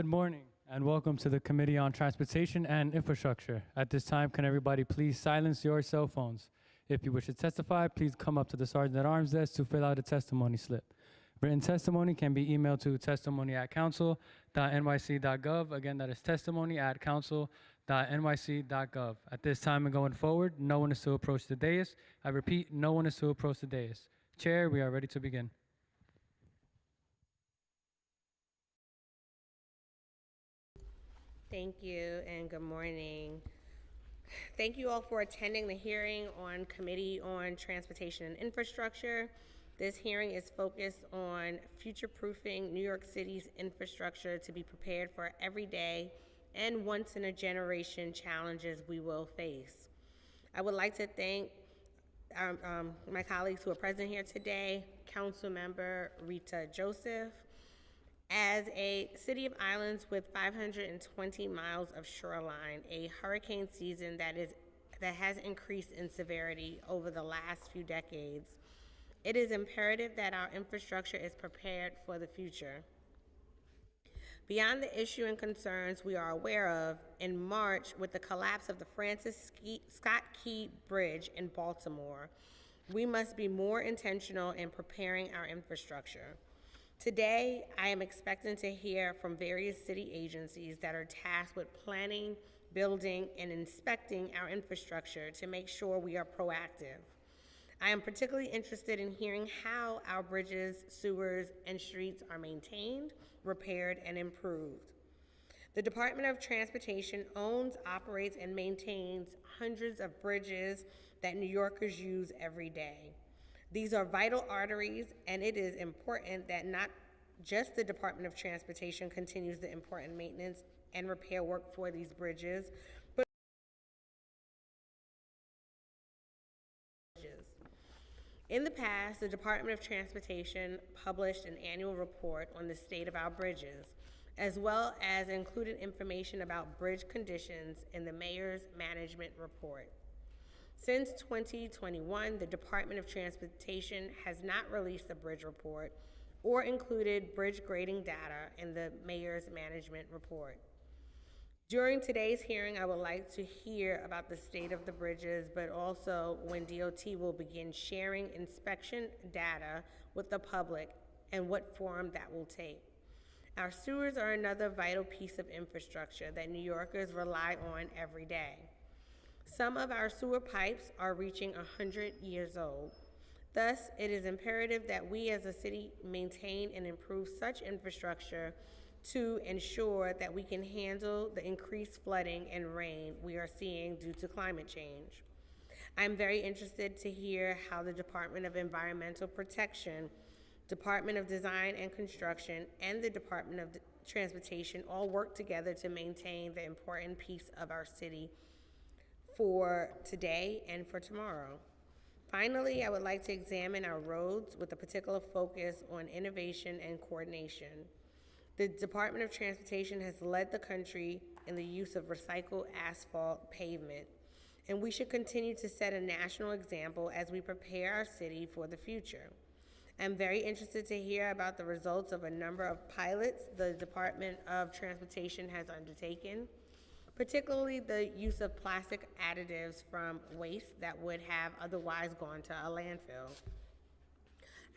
morning and welcome to the Committee on Transportation and Infrastructure. At this time, can everybody please silence your cell phones? If you wish to testify, please come up to the Sergeant-at-Arms desk to fill out a testimony slip. Written testimony can be emailed to testimony@council.nyc.gov. Again, that is testimony@council.nyc.gov. At this time and going forward, no one is to approach the dais. I repeat, no one is to approach the dais. Chair, we are ready to begin. Thank you and good morning. Thank you all for attending the hearing on Committee on Transportation and Infrastructure. This hearing is focused on future-proofing New York City's infrastructure to be prepared for everyday and once-in-a-generation challenges we will face. I would like to thank my colleagues who are present here today, Councilmember Rita Joseph. As a city of islands with 520 miles of shoreline, a hurricane season that has increased in severity over the last few decades, it is imperative that our infrastructure is prepared for the future. Beyond the issue and concerns we are aware of, in March, with the collapse of the Francis Scott Key Bridge in Baltimore, we must be more intentional in preparing our infrastructure. Today, I am expecting to hear from various city agencies that are tasked with planning, building, and inspecting our infrastructure to make sure we are proactive. I am particularly interested in hearing how our bridges, sewers, and streets are maintained, repaired, and improved. The Department of Transportation owns, operates, and maintains hundreds of bridges that New Yorkers use every day. These are vital arteries, and it is important that not just the Department of Transportation continues the important maintenance and repair work for these bridges, but in the past, the Department of Transportation published an annual report on the state of our bridges, as well as included information about bridge conditions in the Mayor's Management Report. Since 2021, the Department of Transportation has not released a bridge report or included bridge grading data in the Mayor's Management Report. During today's hearing, I would like to hear about the state of the bridges, but also when DOT will begin sharing inspection data with the public and what form that will take. Our sewers are another vital piece of infrastructure that New Yorkers rely on every day. Some of our sewer pipes are reaching 100 years old. Thus, it is imperative that we as a city maintain and improve such infrastructure to ensure that we can handle the increased flooding and rain we are seeing due to climate change. I'm very interested to hear how the Department of Environmental Protection, Department of Design and Construction, and the Department of Transportation all work together to maintain the important piece of our city for today and for tomorrow. Finally, I would like to examine our roads with a particular focus on innovation and coordination. The Department of Transportation has led the country in the use of recycled asphalt pavement, and we should continue to set a national example as we prepare our city for the future. I'm very interested to hear about the results of a number of pilots the Department of Transportation has undertaken, particularly the use of plastic additives from waste that would have otherwise gone to a landfill.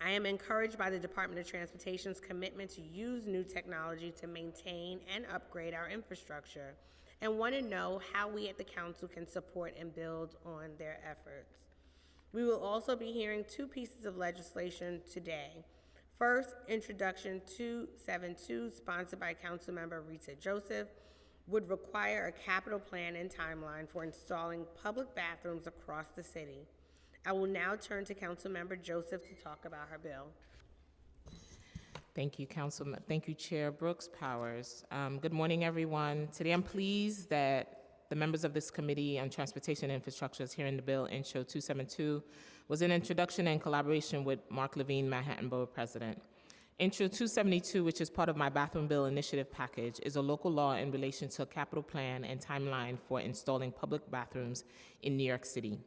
I am encouraged by the Department of Transportation's commitment to use new technology to maintain and upgrade our infrastructure, and want to know how we at the Council can support and build on their efforts. We will also be hearing two pieces of legislation today. First, Introduction 272, sponsored by Councilmember Rita Joseph, would require a capital plan and timeline for installing public bathrooms across the city. I will now turn to Councilmember Joseph to talk about her bill. Thank you, Councilman. Thank you, Chair Brooks Powers. Good morning, everyone. Today, I'm pleased that the members of this Committee on Transportation and Infrastructure is hearing the bill. Intro 272 was an introduction in collaboration with Mark Levine, Manhattan Borough President. Intro 272, which is part of my bathroom bill initiative package, is a local law in relation to a capital plan and timeline for installing public bathrooms in New York City.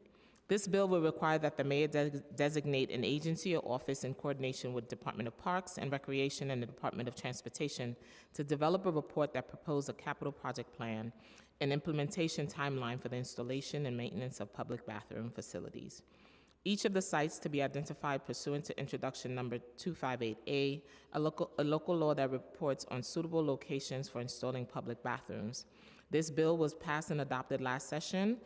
This bill will require that the mayor designate an agency or office in coordination with Department of Parks and Recreation and the Department of Transportation to develop a report that proposes a capital project plan and implementation timeline for the installation and maintenance of public bathroom facilities. Each of the sites to be identified pursuant to introduction number 258A, a local law that reports on suitable locations for installing public bathrooms. This bill was passed and adopted last session.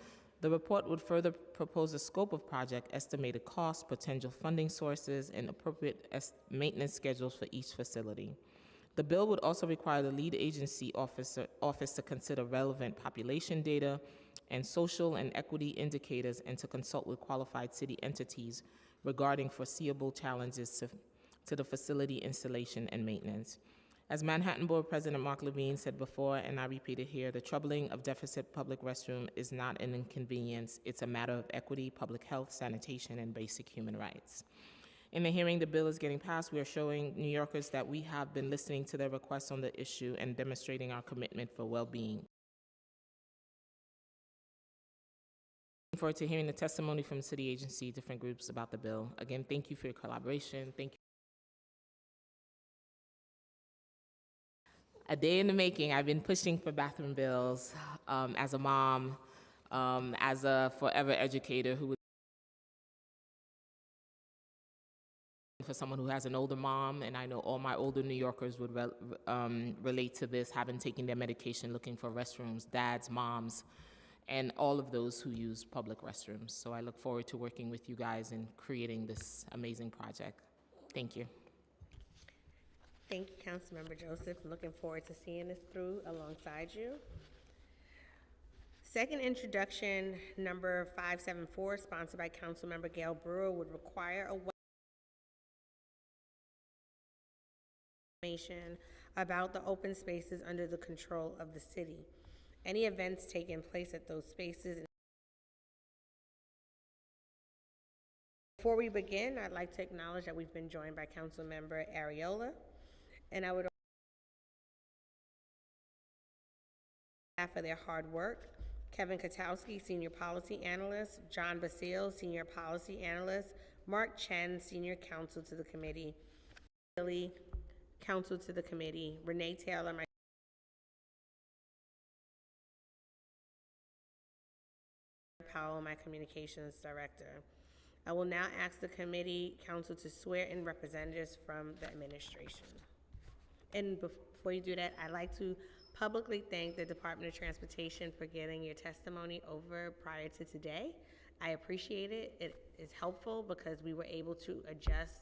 The report would further propose a scope of project, estimated costs, potential funding sources, and appropriate maintenance schedules for each facility. The bill would also require the lead agency office to consider relevant population data and social and equity indicators and to consult with qualified city entities regarding foreseeable challenges to the facility installation and maintenance. As Manhattan Board President Mark Levine said before, and I repeat it here, the troubling of deficit public restroom is not an inconvenience. It's a matter of equity, public health, sanitation, and basic human rights. In the hearing the bill is getting passed, we are showing New Yorkers that we have been listening to their requests on the issue and demonstrating our commitment for well-being. Looking forward to hearing the testimony from city agency, different groups about the bill. Again, thank you for your collaboration. Thank you. A day in the making. I've been pushing for bathroom bills as a mom, as a forever educator who for someone who has an older mom, and I know all my older New Yorkers would relate to this, having taken their medication, looking for restrooms, dads, moms, and all of those who use public restrooms. So I look forward to working with you guys in creating this amazing project. Thank you. Thank you, Councilmember Joseph. Looking forward to seeing this through alongside you. Second introduction, number 574, sponsored by Councilmember Gail Brewer, would require a information about the open spaces under the control of the city. Any events taking place at those spaces. Before we begin, I'd like to acknowledge that we've been joined by Councilmember Ariola, and I would for their hard work. Kevin Katowski, Senior Policy Analyst, John Basile, Senior Policy Analyst, Mark Chen, Senior Counsel to the Committee, Billy, Counsel to the Committee, Renee Taylor, my Powell, my Communications Director. I will now ask the Committee Counsel to swear in representatives from the administration. And before you do that, I'd like to publicly thank the Department of Transportation for getting your testimony over prior to today. I appreciate it. It is helpful because we were able to adjust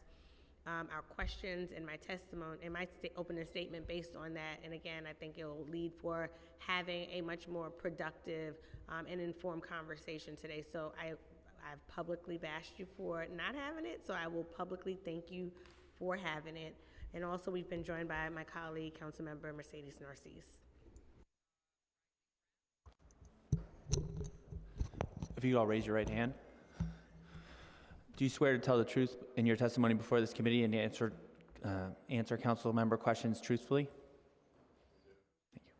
our questions and my testimony and my opening statement based on that. And again, I think it will lead for having a much more productive and informed conversation today. So I've publicly bashed you for not having it, so I will publicly thank you for having it. And also, we've been joined by my colleague, Councilmember Mercedes Narcisse. If you all raise your right hand. Do you swear to tell the truth in your testimony before this committee and answer council member questions truthfully? Thank you.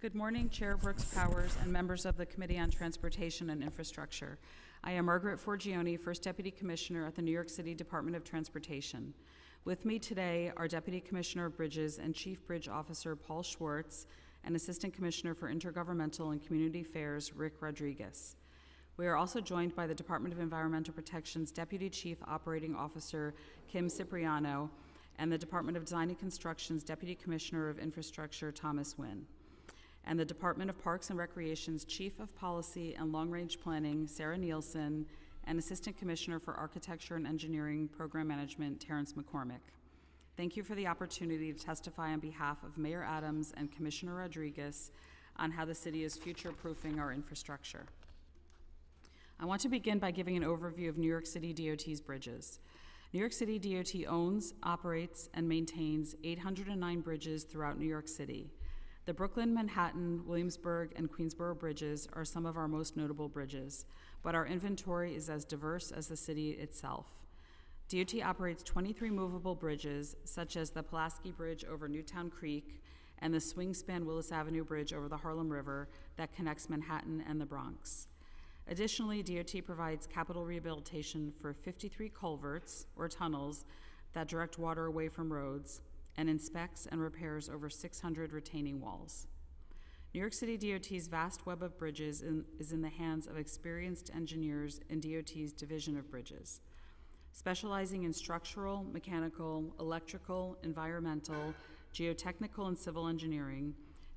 Good morning, Chair Brooks Powers and members of the Committee on Transportation and Infrastructure. I am Margaret Forgione, First Deputy Commissioner at the New York City Department of Transportation. With me today are Deputy Commissioner of Bridges and Chief Bridge Officer Paul Schwartz and Assistant Commissioner for Intergovernmental and Community Affairs Rick Rodriguez. We are also joined by the Department of Environmental Protection's Deputy Chief Operating Officer Kim Cipriano and the Department of Design and Construction's Deputy Commissioner of Infrastructure Thomas Wynn, and the Department of Parks and Recreation's Chief of Policy and Long-Range Planning, Sarah Nielsen, and Assistant Commissioner for Architecture and Engineering Program Management, Terrence McCormick. Thank you for the opportunity to testify on behalf of Mayor Adams and Commissioner Rodriguez on how the city is future-proofing our infrastructure. I want to begin by giving an overview of New York City DOT's bridges. New York City DOT owns, operates, and maintains 809 bridges throughout New York City. The Brooklyn, Manhattan, Williamsburg, and Queensboro bridges are some of our most notable bridges, but our inventory is as diverse as the city itself. DOT operates 23 movable bridges, such as the Pulaski Bridge over Newtown Creek and the swing-span Willis Avenue Bridge over the Harlem River that connects Manhattan and the Bronx. Additionally, DOT provides capital rehabilitation for 53 culverts or tunnels that direct water away from roads and inspects and repairs over 600 retaining walls. New York City DOT's vast web of bridges is in the hands of experienced engineers in DOT's Division of Bridges. Specializing in structural, mechanical, electrical, environmental, geotechnical, and civil engineering,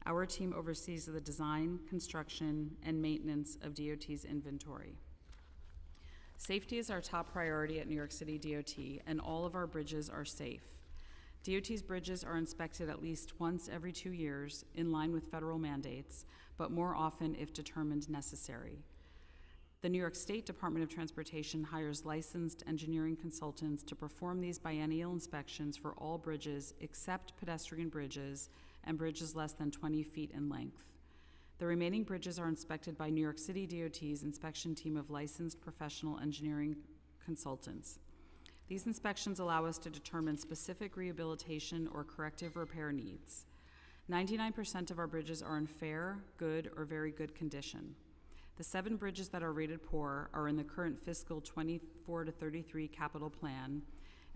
our team oversees the design, construction, and maintenance of DOT's inventory. Safety is our top priority at New York City DOT, and all of our bridges are safe. DOT's bridges are inspected at least once every 2 years, in line with federal mandates, but more often if determined necessary. The New York State Department of Transportation hires licensed engineering consultants to perform these biennial inspections for all bridges except pedestrian bridges and bridges less than 20 feet in length. The remaining bridges are inspected by New York City DOT's inspection team of licensed professional engineering consultants. These inspections allow us to determine specific rehabilitation or corrective repair needs. 99% of our bridges are in fair, good, or very good condition. The 7 bridges that are rated poor are in the current fiscal 24 to 33 capital plan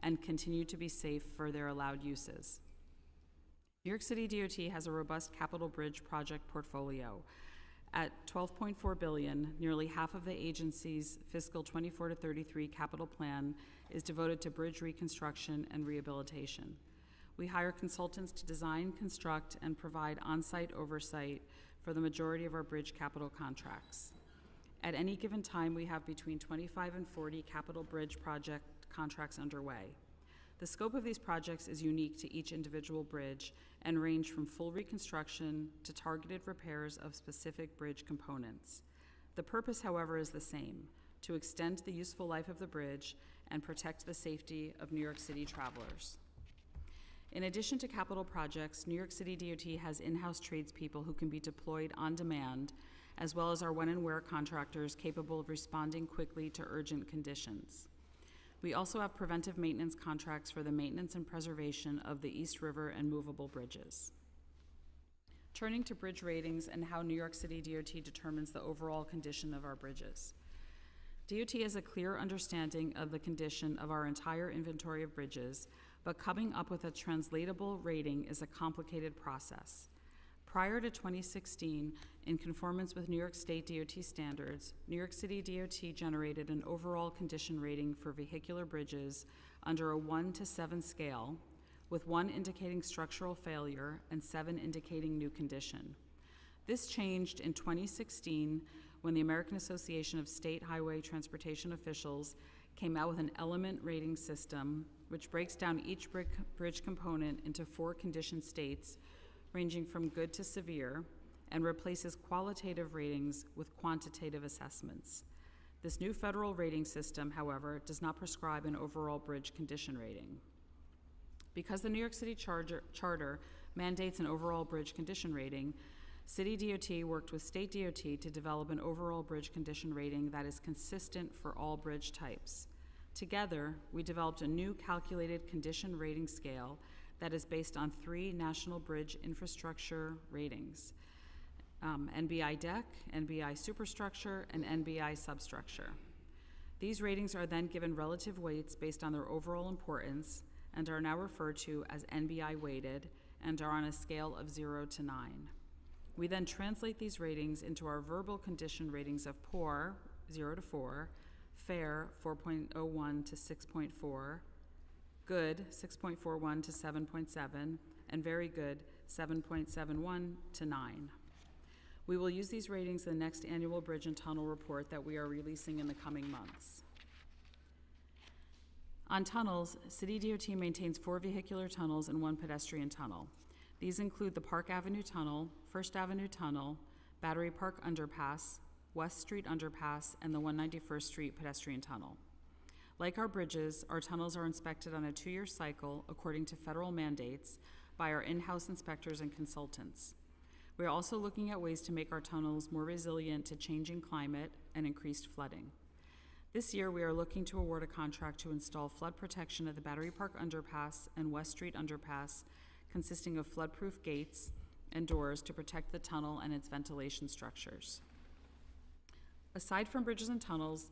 and continue to be safe for their allowed uses. New York City DOT has a robust capital bridge project portfolio. At $12.4 billion, nearly half of the agency's fiscal 24 to 33 capital plan is devoted to bridge reconstruction and rehabilitation. We hire consultants to design, construct, and provide on-site oversight for the majority of our bridge capital contracts. At any given time, we have between 25 and 40 capital bridge project contracts underway. The scope of these projects is unique to each individual bridge and range from full reconstruction to targeted repairs of specific bridge components. The purpose, however, is the same: to extend the useful life of the bridge and protect the safety of New York City travelers. In addition to capital projects, New York City DOT has in-house tradespeople who can be deployed on demand, as well as our when-and-where contractors capable of responding quickly to urgent conditions. We also have preventive maintenance contracts for the maintenance and preservation of the East River and movable bridges. Turning to bridge ratings and how New York City DOT determines the overall condition of our bridges. DOT has a clear understanding of the condition of our entire inventory of bridges, but coming up with a translatable rating is a complicated process. Prior to 2016, in conformance with New York State DOT standards, New York City DOT generated an overall condition rating for vehicular bridges under a 1 to 7 scale, with 1 indicating structural failure and 7 indicating new condition. This changed in 2016 when the American Association of State Highway Transportation Officials came out with an element rating system which breaks down each bridge component into 4 condition states ranging from good to severe and replaces qualitative ratings with quantitative assessments. This new federal rating system, however, does not prescribe an overall bridge condition rating. Because the New York City Charter mandates an overall bridge condition rating, City DOT worked with State DOT to develop an overall bridge condition rating that is consistent for all bridge types. Together, we developed a new calculated condition rating scale that is based on 3 national bridge infrastructure ratings: NBI deck, NBI superstructure, and NBI substructure. These ratings are then given relative weights based on their overall importance and are now referred to as NBI weighted and are on a scale of 0 to 9. We then translate these ratings into our verbal condition ratings of poor, 0 to 4, fair, 4.01 to 6.4, good, 6.41 to 7.7, and very good, 7.71 to 9. We will use these ratings in the next annual bridge and tunnel report that we are releasing in the coming months. On tunnels, City DOT maintains 4 vehicular tunnels and 1 pedestrian tunnel. These include the Park Avenue Tunnel, First Avenue Tunnel, Battery Park Underpass, West Street Underpass, and the 191st Street Pedestrian Tunnel. Like our bridges, our tunnels are inspected on a 2-year cycle according to federal mandates by our in-house inspectors and consultants. We are also looking at ways to make our tunnels more resilient to changing climate and increased flooding. This year, we are looking to award a contract to install flood protection at the Battery Park Underpass and West Street Underpass, consisting of flood-proof gates, and doors to protect the tunnel and its ventilation structures. Aside from bridges and tunnels,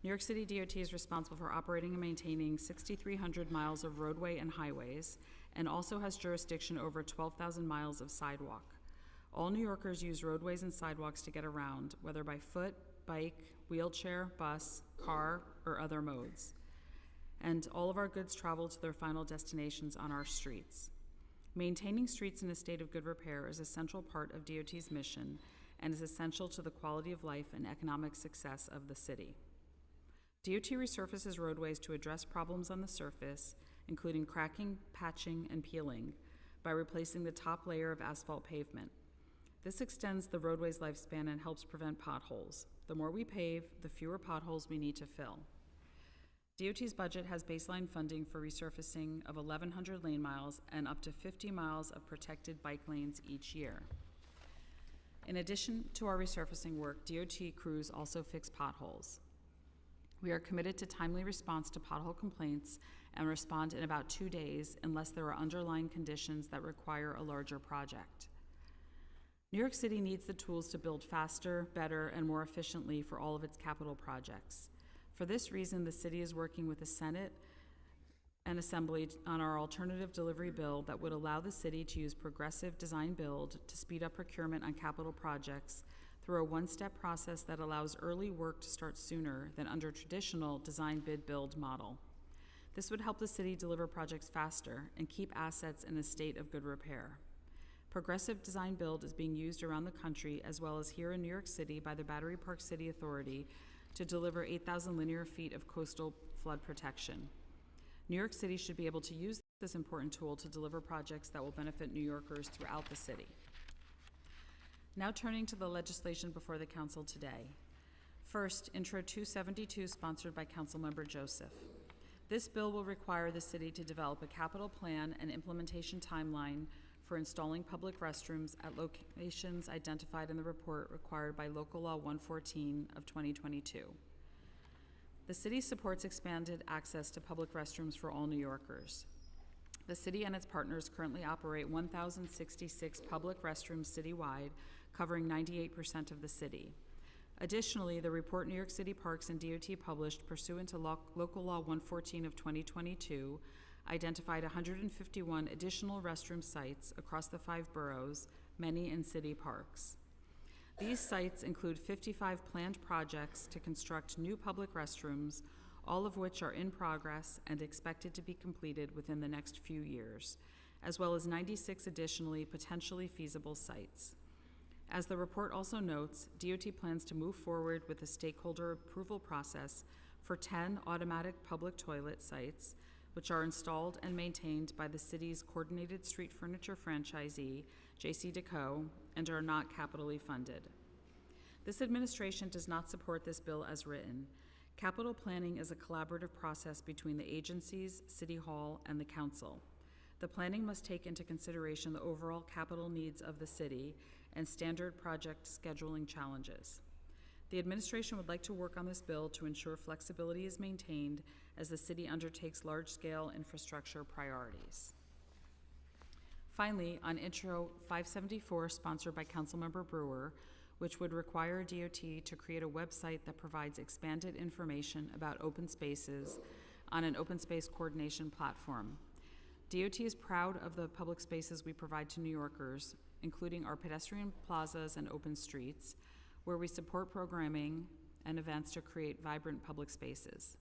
New York City DOT is responsible for operating and maintaining 6,300 miles of roadway and highways, and also has jurisdiction over 12,000 miles of sidewalk. All New Yorkers use roadways and sidewalks to get around, whether by foot, bike, wheelchair, bus, car, or other modes. And all of our goods travel to their final destinations on our streets. Maintaining streets in a state of good repair is a central part of DOT's mission and is essential to the quality of life and economic success of the city. DOT resurfaces roadways to address problems on the surface, including cracking, patching, and peeling, by replacing the top layer of asphalt pavement. This extends the roadway's lifespan and helps prevent potholes. The more we pave, the fewer potholes we need to fill. DOT's budget has baseline funding for resurfacing of 1,100 lane miles and up to 50 miles of protected bike lanes each year. In addition to our resurfacing work, DOT crews also fix potholes. We are committed to timely response to pothole complaints and respond in about 2 days unless there are underlying conditions that require a larger project. New York City needs the tools to build faster, better, and more efficiently for all of its capital projects. For this reason, the city is working with the Senate and Assembly on our alternative delivery bill that would allow the city to use progressive design build to speed up procurement on capital projects through a one-step process that allows early work to start sooner than under traditional design bid build model. This would help the city deliver projects faster and keep assets in a state of good repair. Progressive design build is being used around the country as well as here in New York City by the Battery Park City Authority to deliver 8,000 linear feet of coastal flood protection. New York City should be able to use this important tool to deliver projects that will benefit New Yorkers throughout the city. Now turning to the legislation before the council today. First, Intro 272, sponsored by Councilmember Joseph. This bill will require the city to develop a capital plan and implementation timeline for installing public restrooms at locations identified in the report required by Local Law 114 of 2022. The city supports expanded access to public restrooms for all New Yorkers. The city and its partners currently operate 1,066 public restrooms citywide, covering 98% of the city. Additionally, the report New York City Parks and DOT published pursuant to Local Law 114 of 2022 identified 151 additional restroom sites across the 5 boroughs, many in city parks. These sites include 55 planned projects to construct new public restrooms, all of which are in progress and expected to be completed within the next few years, as well as 96 additionally potentially feasible sites. As the report also notes, DOT plans to move forward with a stakeholder approval process for 10 automatic public toilet sites, which are installed and maintained by the city's coordinated street furniture franchisee, J.C. Deco, and are not capitally funded. This administration does not support this bill as written. Capital planning is a collaborative process between the agencies, City Hall, and the council. The planning must take into consideration the overall capital needs of the city and standard project scheduling challenges. The administration would like to work on this bill to ensure flexibility is maintained as the city undertakes large-scale infrastructure priorities. Finally, on Intro 574, sponsored by Councilmember Brewer, which would require DOT to create a website that provides expanded information about open spaces on an open space coordination platform. DOT is proud of the public spaces we provide to New Yorkers, including our pedestrian plazas and open streets, where we support programming and events to create vibrant public spaces.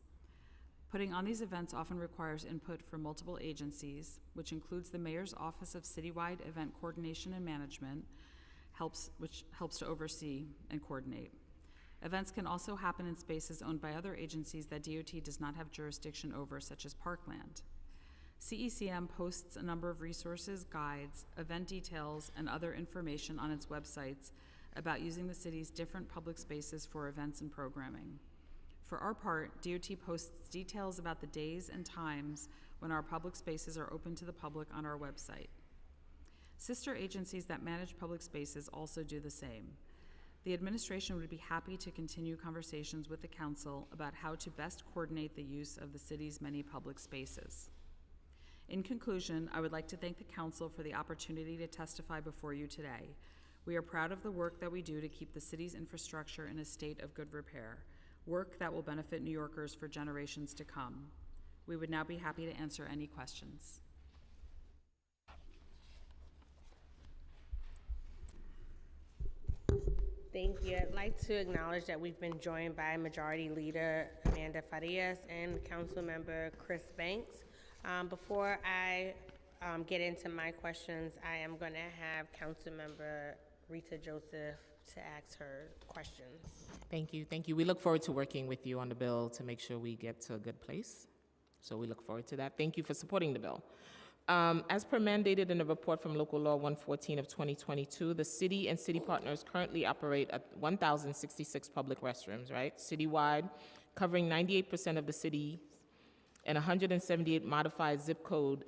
Putting on these events often requires input from multiple agencies, which includes the Mayor's Office of Citywide Event Coordination and Management, which helps to oversee and coordinate. Events can also happen in spaces owned by other agencies that DOT does not have jurisdiction over, such as Parkland. CECM posts a number of resources, guides, event details, and other information on its websites about using the city's different public spaces for events and programming. For our part, DOT posts details about the days and times when our public spaces are open to the public on our website. Sister agencies that manage public spaces also do the same. The administration would be happy to continue conversations with the council about how to best coordinate the use of the city's many public spaces. In conclusion, I would like to thank the council for the opportunity to testify before you today. We are proud of the work that we do to keep the city's infrastructure in a state of good repair, work that will benefit New Yorkers for generations to come. We would now be happy to answer any questions. Thank you. I'd like to acknowledge that we've been joined by Majority Leader Amanda Farias and Councilmember Chris Banks. Before I get into my questions, I am going to have Councilmember Rita Joseph to ask her questions. Thank you. Thank you. We look forward to working with you on the bill to make sure we get to a good place. So we look forward to that. Thank you for supporting the bill. As per mandated in the report from Local Law 114 of 2022, the city and city partners currently operate at 1,066 public restrooms, right? Citywide, covering 98% of the city and 178 modified zip code.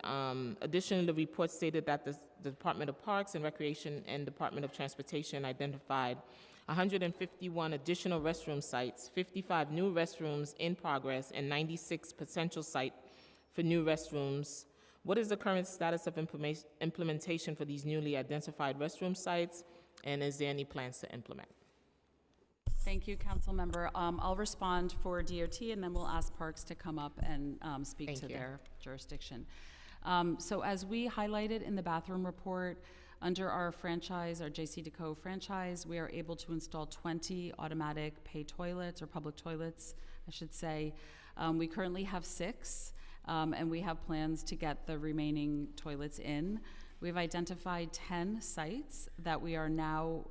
Additionally, the report stated that the Department of Parks and Recreation and Department of Transportation identified 151 additional restroom sites, 55 new restrooms in progress, and 96 potential sites for new restrooms. What is the current status of implementation for these newly identified restroom sites, and is there any plans to implement? Thank you, Council Member. I'll respond for DOT, and then we'll ask Parks to come up and speak to their jurisdiction. So as we highlighted in the bathroom report, under our franchise, our J.C. Deco franchise, we are able to install 20 automatic pay toilets, or public toilets, I should say. We currently have 6. And we have plans to get the remaining toilets in. We've identified 10 sites that we are now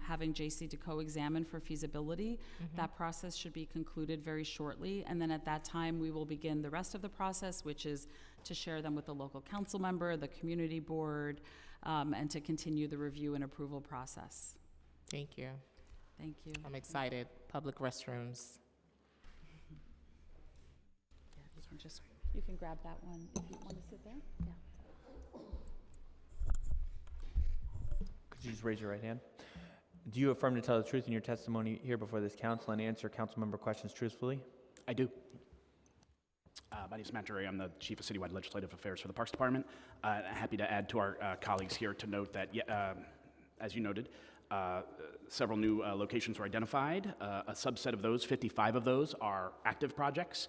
having J.C. Deco examine for feasibility. That process should be concluded very shortly, and then at that time we will begin the rest of the process, which is to share them with the local council member, the community board, and to continue the review and approval process. Thank you. Thank you. I'm excited. Public restrooms. Yeah, this one just. You can grab that one if you want to sit there. Yeah. Could you just raise your right hand? Do you affirm to tell the truth in your testimony here before this council and answer council member questions truthfully? I do. My name is Matt Drury. I'm the Chief of Citywide Legislative Affairs for the Parks Department. Happy to add to our colleagues here to note that, as you noted, several new locations were identified. A subset of those, 55 of those, are active projects,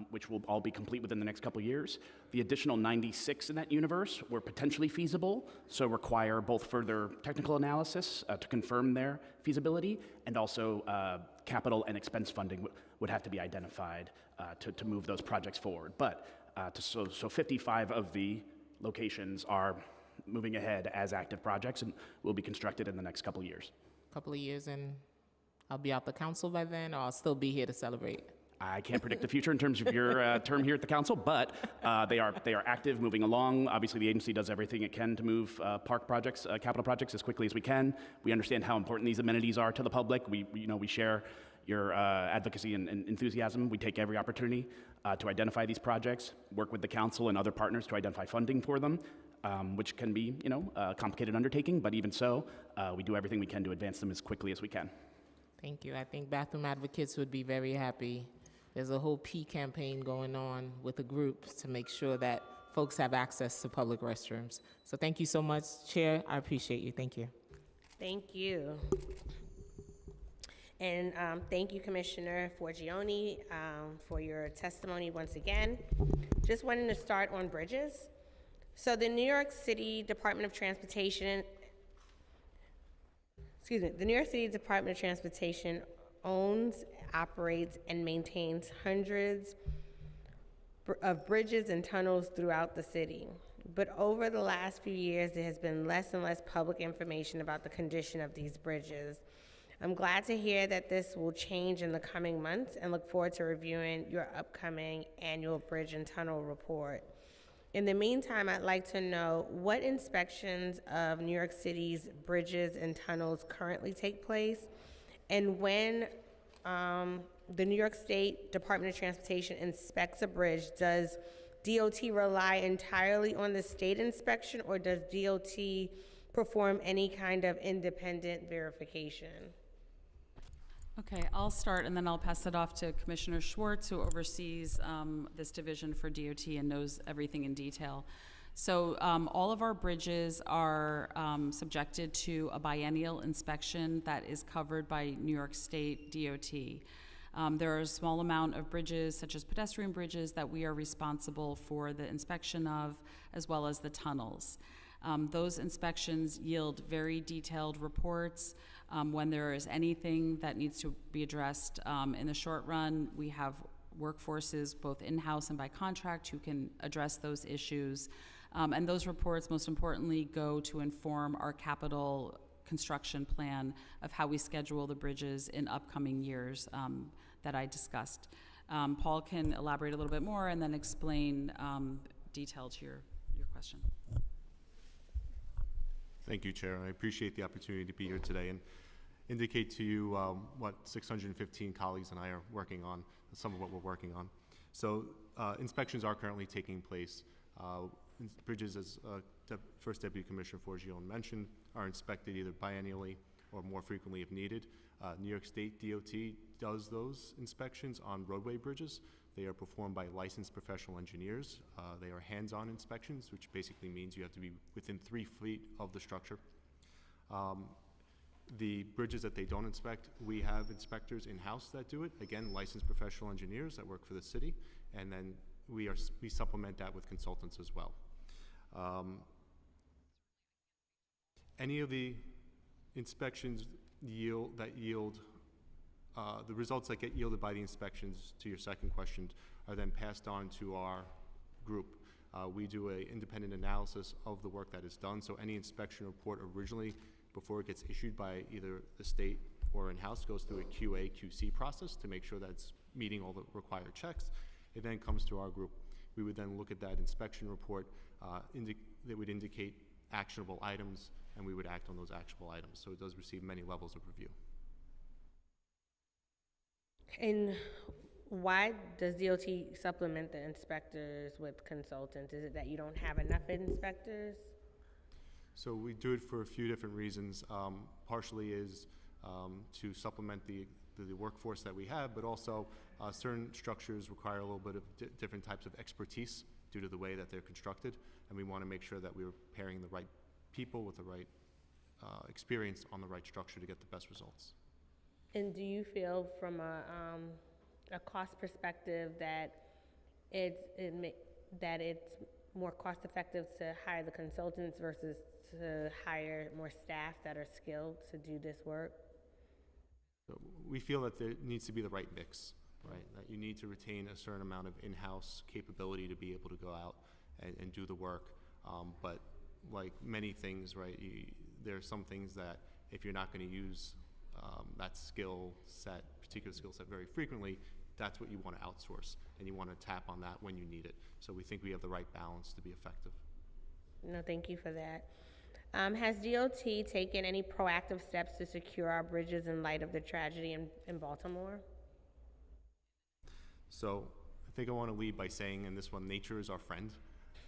which will all be complete within the next couple years. The additional 96 in that universe were potentially feasible, so require both further technical analysis to confirm their feasibility, and also capital and expense funding would have to be identified to move those projects forward. But so 55 of the locations are moving ahead as active projects and will be constructed in the next couple of years. Couple of years, and I'll be out the council by then, or I'll still be here to celebrate. I can't predict the future in terms of your term here at the council, but they are active, moving along. Obviously, the agency does everything it can to move park projects, capital projects, as quickly as we can. We understand how important these amenities are to the public. We share your advocacy and enthusiasm. We take every opportunity to identify these projects, work with the council and other partners to identify funding for them. Which can be, a complicated undertaking, but even so, we do everything we can to advance them as quickly as we can. Thank you. I think bathroom advocates would be very happy. There's a whole P campaign going on with the group to make sure that folks have access to public restrooms. So thank you so much, Chair. I appreciate you. Thank you. Thank you. And thank you, Commissioner Forgione, for your testimony once again. Just wanted to start on bridges. So the New York City Department of Transportation owns, operates, and maintains hundreds of bridges and tunnels throughout the city. But over the last few years, there has been less and less public information about the condition of these bridges. I'm glad to hear that this will change in the coming months and look forward to reviewing your upcoming annual bridge and tunnel report. In the meantime, I'd like to know what inspections of New York City's bridges and tunnels currently take place, and when the New York State Department of Transportation inspects a bridge, does DOT rely entirely on the state inspection, or does DOT perform any kind of independent verification? Okay, I'll start and then I'll pass it off to Commissioner Schwartz, who oversees this division for DOT and knows everything in detail. So all of our bridges are subjected to a biennial inspection that is covered by New York State DOT. There are a small amount of bridges, such as pedestrian bridges, that we are responsible for the inspection of, as well as the tunnels. Those inspections yield very detailed reports. When there is anything that needs to be addressed in the short run, we have workforces, both in-house and by contract, who can address those issues. And those reports, most importantly, go to inform our capital construction plan of how we schedule the bridges in upcoming years that I discussed. Paul can elaborate a little bit more and then explain detail to your question. Thank you, Chair. I appreciate the opportunity to be here today and indicate to you what 615 colleagues and I are working on, some of what we're working on. So inspections are currently taking place. Bridges, as First Deputy Commissioner Forgione mentioned, are inspected either biannually or more frequently if needed. New York State DOT does those inspections on roadway bridges. They are performed by licensed professional engineers. They are hands-on inspections, which basically means you have to be within 3 feet of the structure. The bridges that they don't inspect, we have inspectors in-house that do it. Again, licensed professional engineers that work for the city, and then we supplement that with consultants as well. Any of the inspections yield the results that get yielded by the inspections, to your second question, are then passed on to our group. We do an independent analysis of the work that is done, so any inspection report originally, before it gets issued by either the state or in-house, goes through a QA, QC process to make sure that it's meeting all the required checks. It then comes to our group. We would then look at that inspection report that would indicate actionable items, and we would act on those actionable items. So it does receive many levels of review. And why does DOT supplement the inspectors with consultants? Is it that you don't have enough inspectors? So we do it for a few different reasons. Partially is to supplement the workforce that we have, but also certain structures require a little bit of different types of expertise due to the way that they're constructed, and we want to make sure that we're pairing the right people with the right experience on the right structure to get the best results. And do you feel from a cost perspective that it's more cost effective to hire the consultants versus to hire more staff that are skilled to do this work? So we feel that there needs to be the right mix, right? That you need to retain a certain amount of in-house capability to be able to go out and do the work. But like many things, right, there are some things that if you're not going to use that particular skill set very frequently, that's what you want to outsource, and you want to tap on that when you need it. So we think we have the right balance to be effective. No, thank you for that. Has DOT taken any proactive steps to secure our bridges in light of the tragedy in Baltimore? So I think I want to lead by saying in this one, nature is our friend.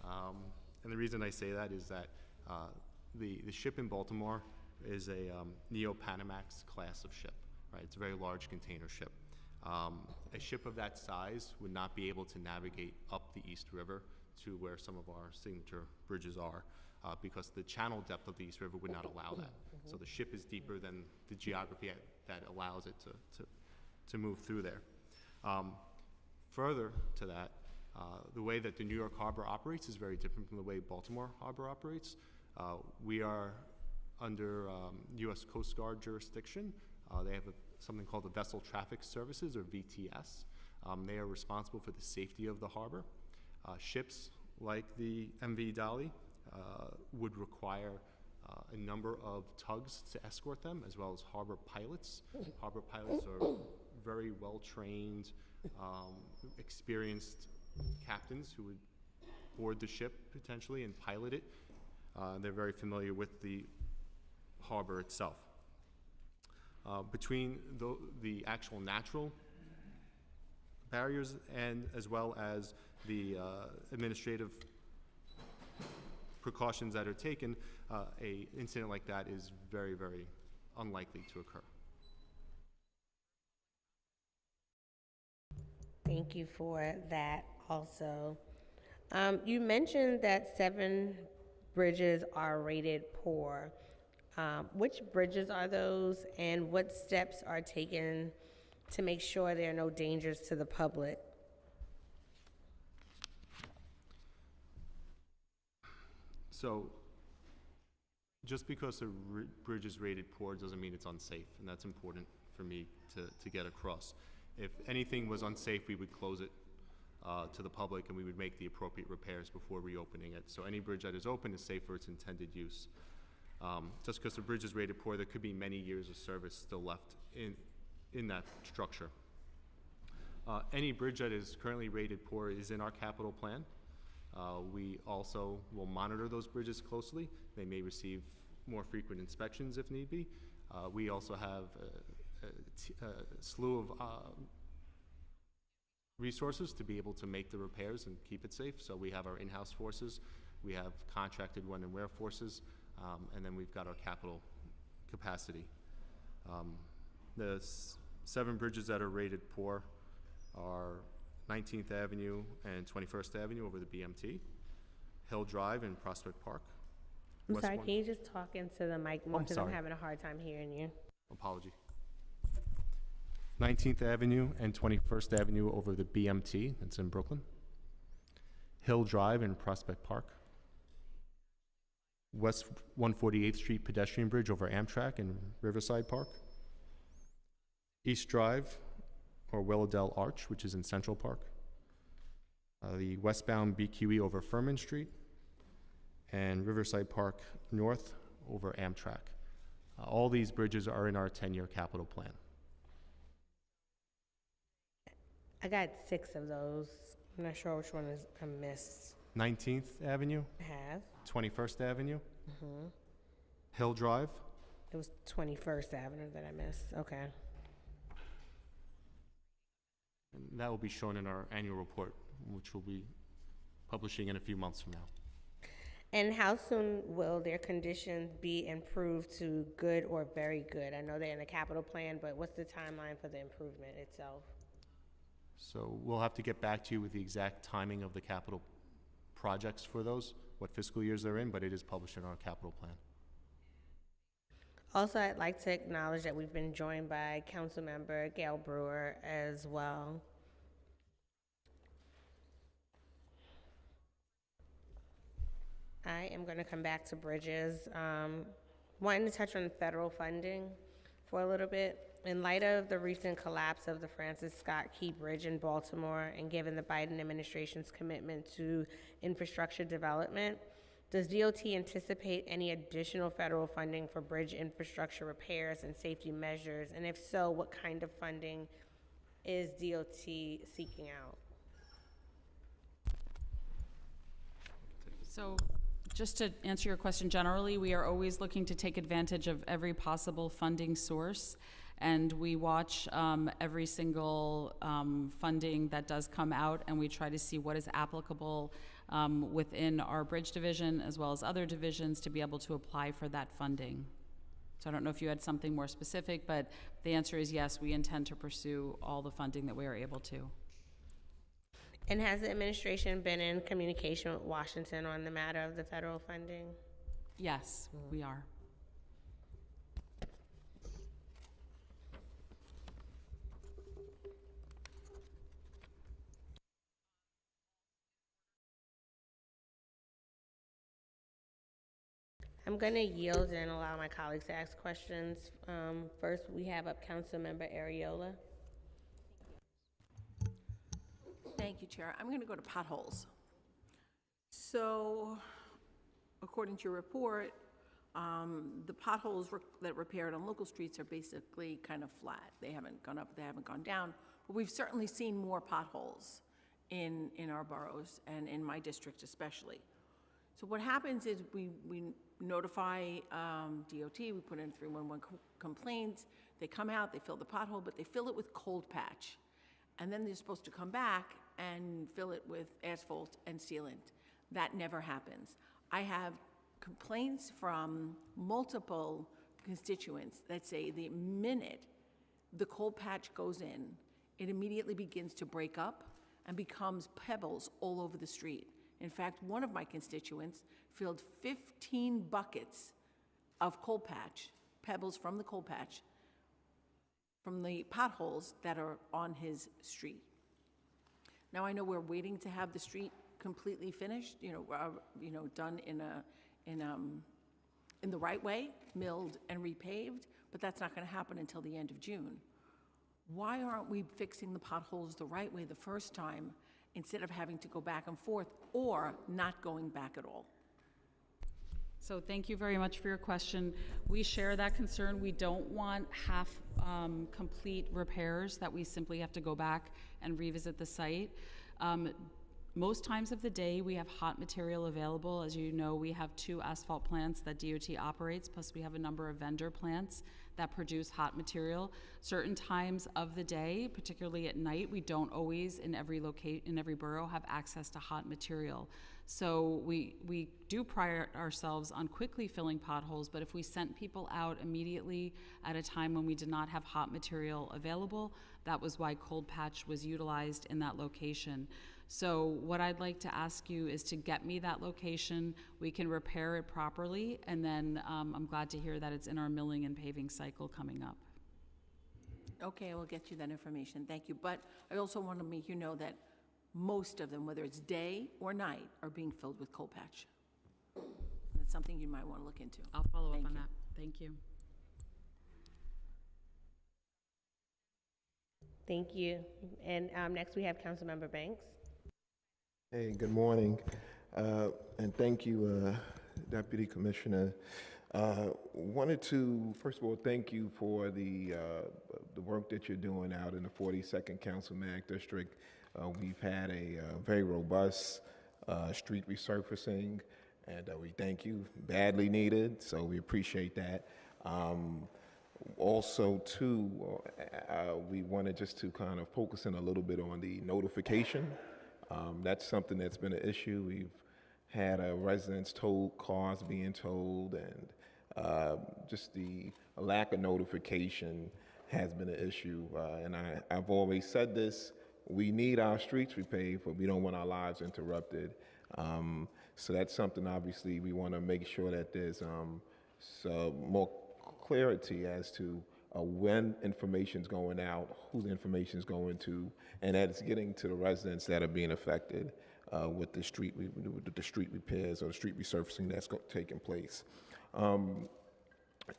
And the reason I say that is that the ship in Baltimore is a Neo-Panamax class of ship, right? It's a very large container ship. A ship of that size would not be able to navigate up the East River to where some of our signature bridges are because the channel depth of the East River would not allow that. So the ship is deeper than the geography that allows it to move through there. Further to that, the way that the New York Harbor operates is very different from the way Baltimore Harbor operates. We are under U.S. Coast Guard jurisdiction. They have something called the Vessel Traffic Services, or VTS. They are responsible for the safety of the harbor. Ships like the MV Dolly would require a number of tugs to escort them, as well as harbor pilots. Harbor pilots are very well-trained, experienced captains who would board the ship potentially and pilot it. They're very familiar with the harbor itself. Between the actual natural barriers and as well as the administrative precautions that are taken, an incident like that is very, very unlikely to occur. Thank you for that also. You mentioned that 7 bridges are rated poor. Which bridges are those, and what steps are taken to make sure there are no dangers to the public? So, just because a bridge is rated poor doesn't mean it's unsafe, and that's important for me to get across. If anything was unsafe, we would close it to the public, and we would make the appropriate repairs before reopening it. So any bridge that is open is safe for its intended use. Just because the bridge is rated poor, there could be many years of service still left in that structure. Any bridge that is currently rated poor is in our capital plan. We also will monitor those bridges closely. They may receive more frequent inspections if need be. We also have a slew of resources to be able to make the repairs and keep it safe. So we have our in-house forces, we have contracted when and where forces, and then we've got our capital capacity. The 7 bridges that are rated poor are 19th Avenue and 21st Avenue over the BMT, Hill Drive and Prospect Park. I'm sorry, can you just talk into the mic more because I'm having a hard time hearing you. Apology. 19th Avenue and 21st Avenue over the BMT, that's in Brooklyn. Hill Drive and Prospect Park. West 148th Street pedestrian bridge over Amtrak in Riverside Park. East Drive or Willowdale Arch, which is in Central Park. The westbound BQE over Furman Street. And Riverside Park North over Amtrak. All these bridges are in our 10-year capital plan. I got 6 of those. I'm not sure which one is I missed. 19th Avenue, I have. 21st Avenue, Hill Drive, It was 21st Avenue that I missed. Okay. and that will be shown in our annual report, which we'll be publishing in a few months from now. And how soon will their conditions be improved to good or very good? I know they're in the capital plan, but what's the timeline for the improvement itself? So we'll have to get back to you with the exact timing of the capital projects for those, what fiscal years they're in, but it is published in our capital plan. Also, I'd like to acknowledge that we've been joined by Councilmember Gail Brewer as well. I am going to come back to bridges. Wanting to touch on federal funding for a little bit. In light of the recent collapse of the Francis Scott Key Bridge in Baltimore and given the Biden administration's commitment to infrastructure development, does DOT anticipate any additional federal funding for bridge infrastructure repairs and safety measures? And if so, what kind of funding is DOT seeking out? So just to answer your question generally, we are always looking to take advantage of every possible funding source. And we watch every single funding that does come out, and we try to see what is applicable within our bridge division as well as other divisions to be able to apply for that funding. So I don't know if you had something more specific, but the answer is yes, we intend to pursue all the funding that we are able to. And has the administration been in communication with Washington on the matter of the federal funding? Yes, we are. I'm going to yield and allow my colleagues to ask questions. First, we have up Councilmember Ariola. Thank you, Chair. I'm going to go to potholes. So, according to your report, the potholes that repaired on local streets are basically kind of flat. They haven't gone up, they haven't gone down. But we've certainly seen more potholes in our boroughs and in my district especially. So what happens is we notify DOT, we put in 311 complaints, they come out, they fill the pothole, but they fill it with cold patch. And then they're supposed to come back and fill it with asphalt and sealant. That never happens. I have complaints from multiple constituents that say the minute the cold patch goes in, it immediately begins to break up and becomes pebbles all over the street. In fact, one of my constituents filled 15 buckets of coal patch, pebbles from the coal patch, from the potholes that are on his street. Now, I know we're waiting to have the street completely finished, done in the right way, milled and repaved, but that's not going to happen until the end of June. Why aren't we fixing the potholes the right way the first time instead of having to go back and forth or not going back at all? So thank you very much for your question. We share that concern. We don't want half complete repairs that we simply have to go back and revisit the site. Most times of the day, we have hot material available. As you know, we have 2 asphalt plants that DOT operates, plus we have a number of vendor plants that produce hot material. Certain times of the day, particularly at night, we don't always, in every borough, have access to hot material. So we do pride ourselves on quickly filling potholes, but if we sent people out immediately at a time when we did not have hot material available, that was why cold patch was utilized in that location. So what I'd like to ask you is to get me that location. We can repair it properly, and then I'm glad to hear that it's in our milling and paving cycle coming up. Okay, I will get you that information. Thank you. But I also want to make you know that most of them, whether it's day or night, are being filled with coal patch. That's something you might want to look into. I'll follow up Thank on you. that. Thank you. Thank you. And next we have Councilmember Banks. Hey, good morning, and thank you, Deputy Commissioner. Wanted to, first of all, thank you for the work that you're doing out in the 42nd Councilman District. We've had a very robust street resurfacing, and we thank you, badly needed, so we appreciate that. Also, too, we wanted just to kind of focus in a little bit on the notification. That's something that's been an issue. We've had residents told, cars being told, and just the lack of notification has been an issue. And I've always said this, we need our streets repaved, but we don't want our lives interrupted. So that's something, obviously, we want to make sure that there's more clarity as to when information's going out, who the information's going to, and that it's getting to the residents that are being affected with the street repairs or the street resurfacing that's taking place.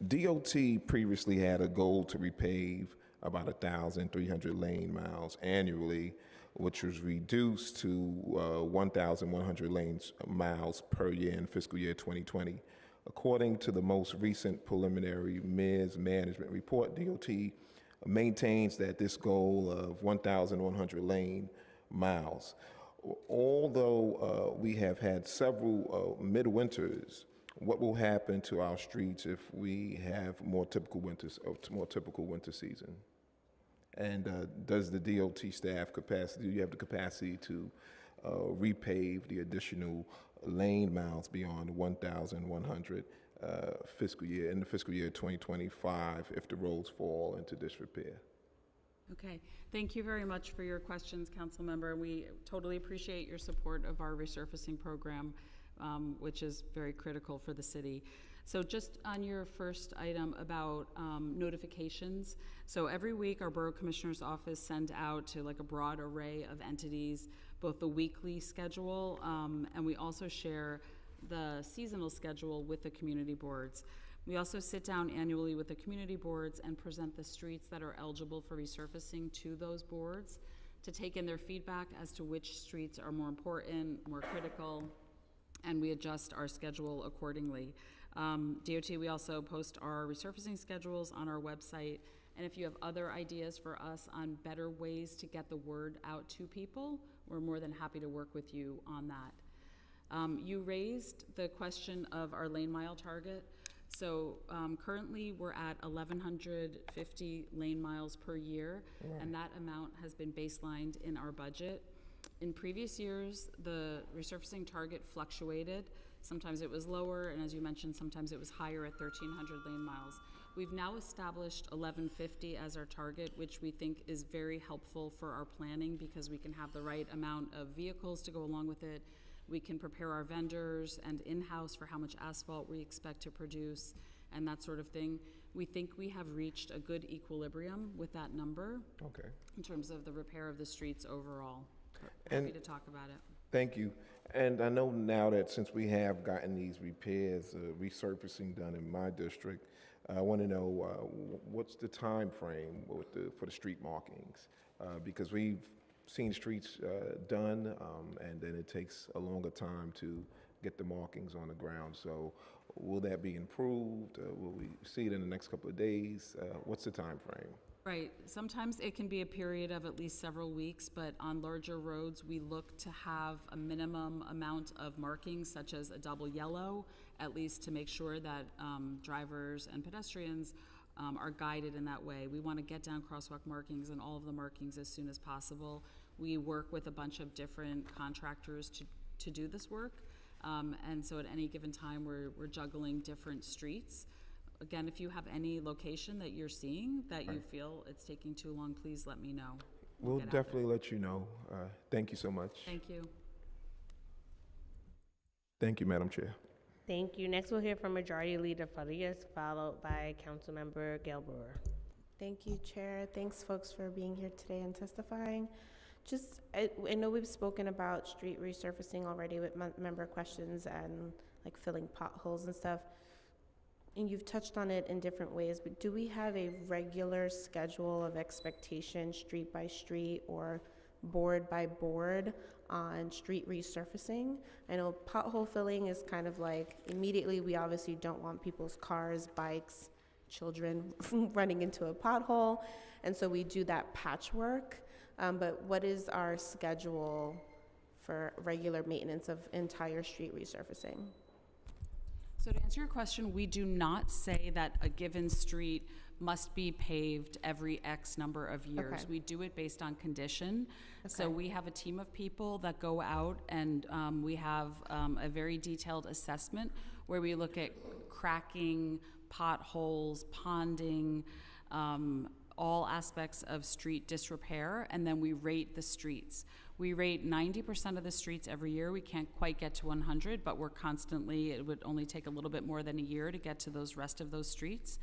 DOT previously had a goal to repave about 1,300 lane miles annually, which was reduced to 1,100 lane miles per year in fiscal year 2020. According to the most recent preliminary MERS management report, DOT maintains that this goal of 1,100 lane miles. Although we have had several midwinters, what will happen to our streets if we have more typical winter season? And does the DOT staff capacity, do you have the capacity to repave the additional lane miles beyond 1,100 fiscal year, in the fiscal year 2025, if the roads fall into disrepair? Okay, thank you very much for your questions, Council Member. We totally appreciate your support of our resurfacing program, which is very critical for the city. So just on your first item about notifications, so every week our Borough Commissioner's Office send out to like a broad array of entities both the weekly schedule and we also share the seasonal schedule with the community boards. We also sit down annually with the community boards and present the streets that are eligible for resurfacing to those boards to take in their feedback as to which streets are more important, more critical, and we adjust our schedule accordingly. DOT, we also post our resurfacing schedules on our website, and if you have other ideas for us on better ways to get the word out to people, we're more than happy to work with you on that. You raised the question of our lane mile target. So currently we're at 1,150 lane miles per year, and that amount has been baselined in our budget. In previous years, the resurfacing target fluctuated. Sometimes it was lower, and as you mentioned, sometimes it was higher at 1,300 lane miles. We've now established 1150 as our target, which we think is very helpful for our planning because we can have the right amount of vehicles to go along with it. We can prepare our vendors and in-house for how much asphalt we expect to produce and that sort of thing. We think we have reached a good equilibrium with that number. Okay. In terms of the repair of the streets overall. And- Happy to talk about it. Thank you. And I know now that since we have gotten these repairs, resurfacing done in my district, I want to know what's the time frame for the street markings? Because we've seen streets done, and then it takes a longer time to get the markings on the ground. So will that be improved? Will we see it in the next couple of days? What's the time frame? Right. Sometimes it can be a period of at least several weeks, but on larger roads, we look to have a minimum amount of markings, such as a double yellow, at least to make sure that drivers and pedestrians are guided in that way. We want to get down crosswalk markings and all of the markings as soon as possible. We work with a bunch of different contractors to do this work. And so at any given time, we're juggling different streets. Again, if you have any location that you're seeing that you feel it's taking too long, please let me know. We'll get after definitely let you know. Thank you so much. Thank you. Thank you, Madam Chair. Thank you. Next, we'll hear from Majority Leader Farias, followed by Councilmember Gail Brewer. Thank you, Chair. Thanks, folks, for being here today and testifying. I know we've spoken about street resurfacing already with member questions and like filling potholes and stuff. And you've touched on it in different ways, but do we have a regular schedule of expectation, street by street or board by board, on street resurfacing? I know pothole filling is kind of like immediately, we obviously don't want people's cars, bikes, children running into a pothole, and so we do that patchwork. But what is our schedule for regular maintenance of entire street resurfacing? So to answer your question, we do not say that a given street must be paved every X number of years. Okay. We do it based on condition. Okay. So we have a team of people that go out and we have a very detailed assessment where we look at cracking, potholes, ponding, all aspects of street disrepair, and then we rate the streets. We rate 90% of the streets every year. We can't quite get to 100, but we're constantly, it would only take a little bit more than a year to get to those rest of those streets.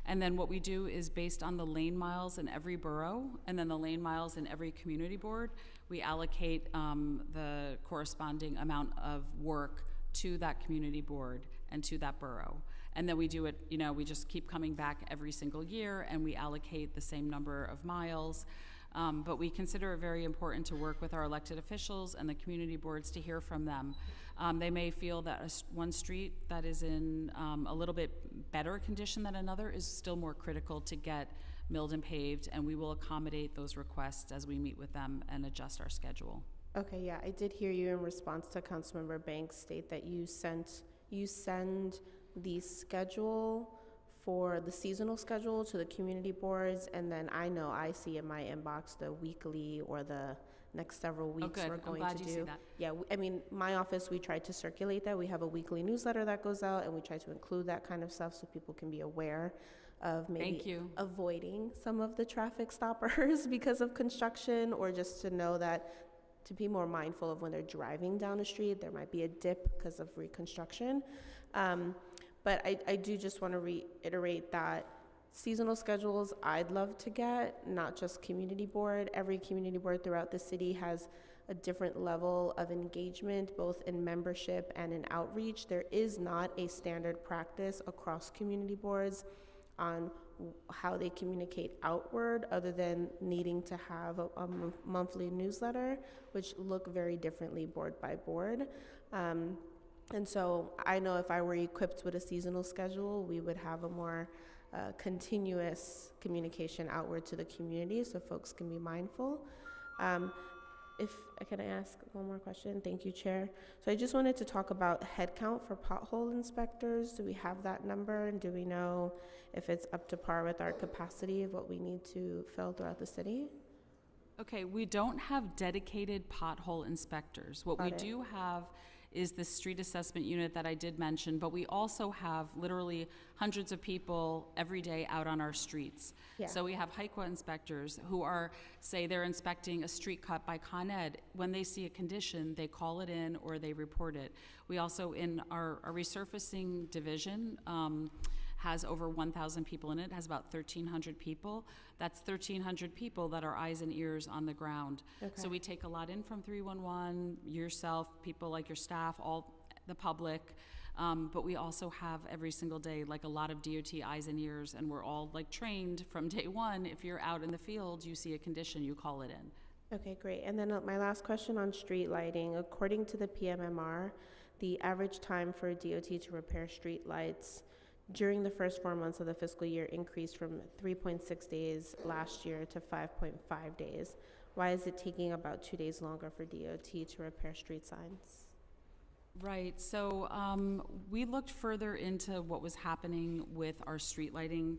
And then what we do is based on the lane miles in every borough, and then the lane miles in every community board, we allocate the corresponding amount of work to that community board and to that borough. And then we do it, you know, we just keep coming back every single year and we allocate the same number of miles. But we consider it very important to work with our elected officials and the community boards to hear from them. They may feel that one street that is in a little bit better condition than another is still more critical to get milled and paved, and we will accommodate those requests as we meet with them and adjust our schedule. Okay, yeah, I did hear you in response to Councilmember Banks state that you send the schedule for the seasonal schedule to the community boards, and then I know I see in my inbox the weekly or the next several weeks we're going I'm glad to you do. see that. Yeah, I mean, my office, we try to circulate that. We have a weekly newsletter that goes out, and we try to include that kind of stuff so people can be aware of maybe avoiding some of the traffic stoppers because of construction, or just to know that to be more mindful of when they're driving down the street, there might be a dip because of reconstruction. But I do just want to reiterate that seasonal schedules I'd love to get, not just community board. Every community board throughout the city has a different level of engagement, both in membership and in outreach. There is not a standard practice across community boards on how they communicate outward, other than needing to have a monthly newsletter, which look very differently board by board. And so I know if I were equipped with a seasonal schedule, we would have a more continuous communication outward to the community so folks can be mindful. If can I ask one more question? Thank you, Chair. So I just wanted to talk about headcount for pothole inspectors. Do we have that number, and do we know if it's up to par with our capacity of what we need to fill throughout the city? Okay, we don't have dedicated pothole inspectors. What we do have is the street assessment unit that I did mention, but we also have literally hundreds of people every day out on our streets. Yeah. So we have HIQA inspectors who are, say they're inspecting a street cut by Con Ed. When they see a condition, they call it in or they report it. We also, in our resurfacing division, has over 1,000 people in it, has about 1,300 people. That's 1,300 people that are eyes and ears on the ground. Okay. So we take a lot in from 311, yourself, people like your staff, all the public, but we also have every single day like a lot of DOT eyes and ears, and we're all like trained from day one. If you're out in the field, you see a condition, you call it in. Okay, great. And then my last question on street lighting. According to the PMMR, the average time for DOT to repair street lights during the first 4 months of the fiscal year increased from 3.6 days last year to 5.5 days. Why is it taking about 2 days longer for DOT to repair street signs? Right, so we looked further into what was happening with our street lighting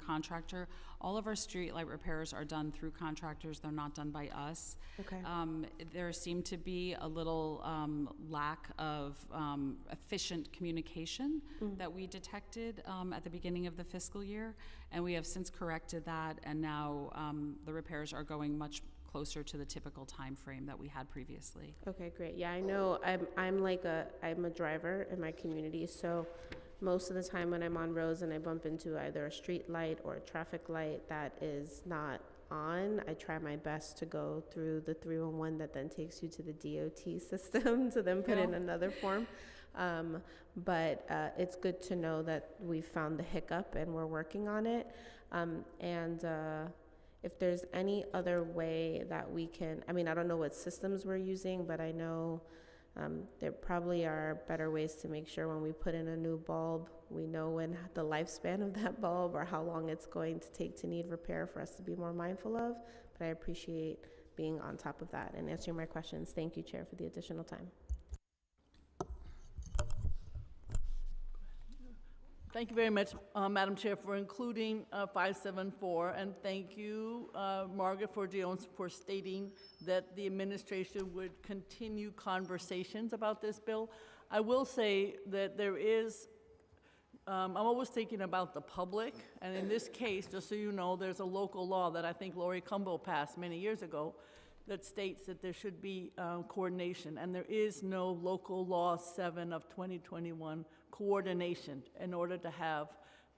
contractor. All of our street light repairs are done through contractors, they're not done by us. Okay. There seemed to be a little lack of efficient communication that we detected at the beginning of the fiscal year, and we have since corrected that, and now the repairs are going much closer to the typical time frame that we had previously. Okay, great. Yeah, I know I'm a driver in my community, so most of the time when I'm on roads and I bump into either a street light or a traffic light that is not on, I try my best to go through the 311 that then takes you to the DOT system to then put in another form. But it's good to know that we found the hiccup and we're working on it. If there's any other way that we can, I mean, I don't know what systems we're using, but I know there probably are better ways to make sure when we put in a new bulb, we know when the lifespan of that bulb or how long it's going to take to need repair for us to be more mindful of. But I appreciate being on top of that and answering my questions. Thank you, Chair, for the additional time. Thank you very much, Madam Chair, for including 574, and thank you, Margaret Forgione, for stating that the administration would continue conversations about this bill. I will say that there is, I'm always thinking about the public, and in this case, just so you know, there's a local law that I think Lori Cumbo passed many years ago that states that there should be coordination, and there is no local law 7 of 2021 coordination in order to have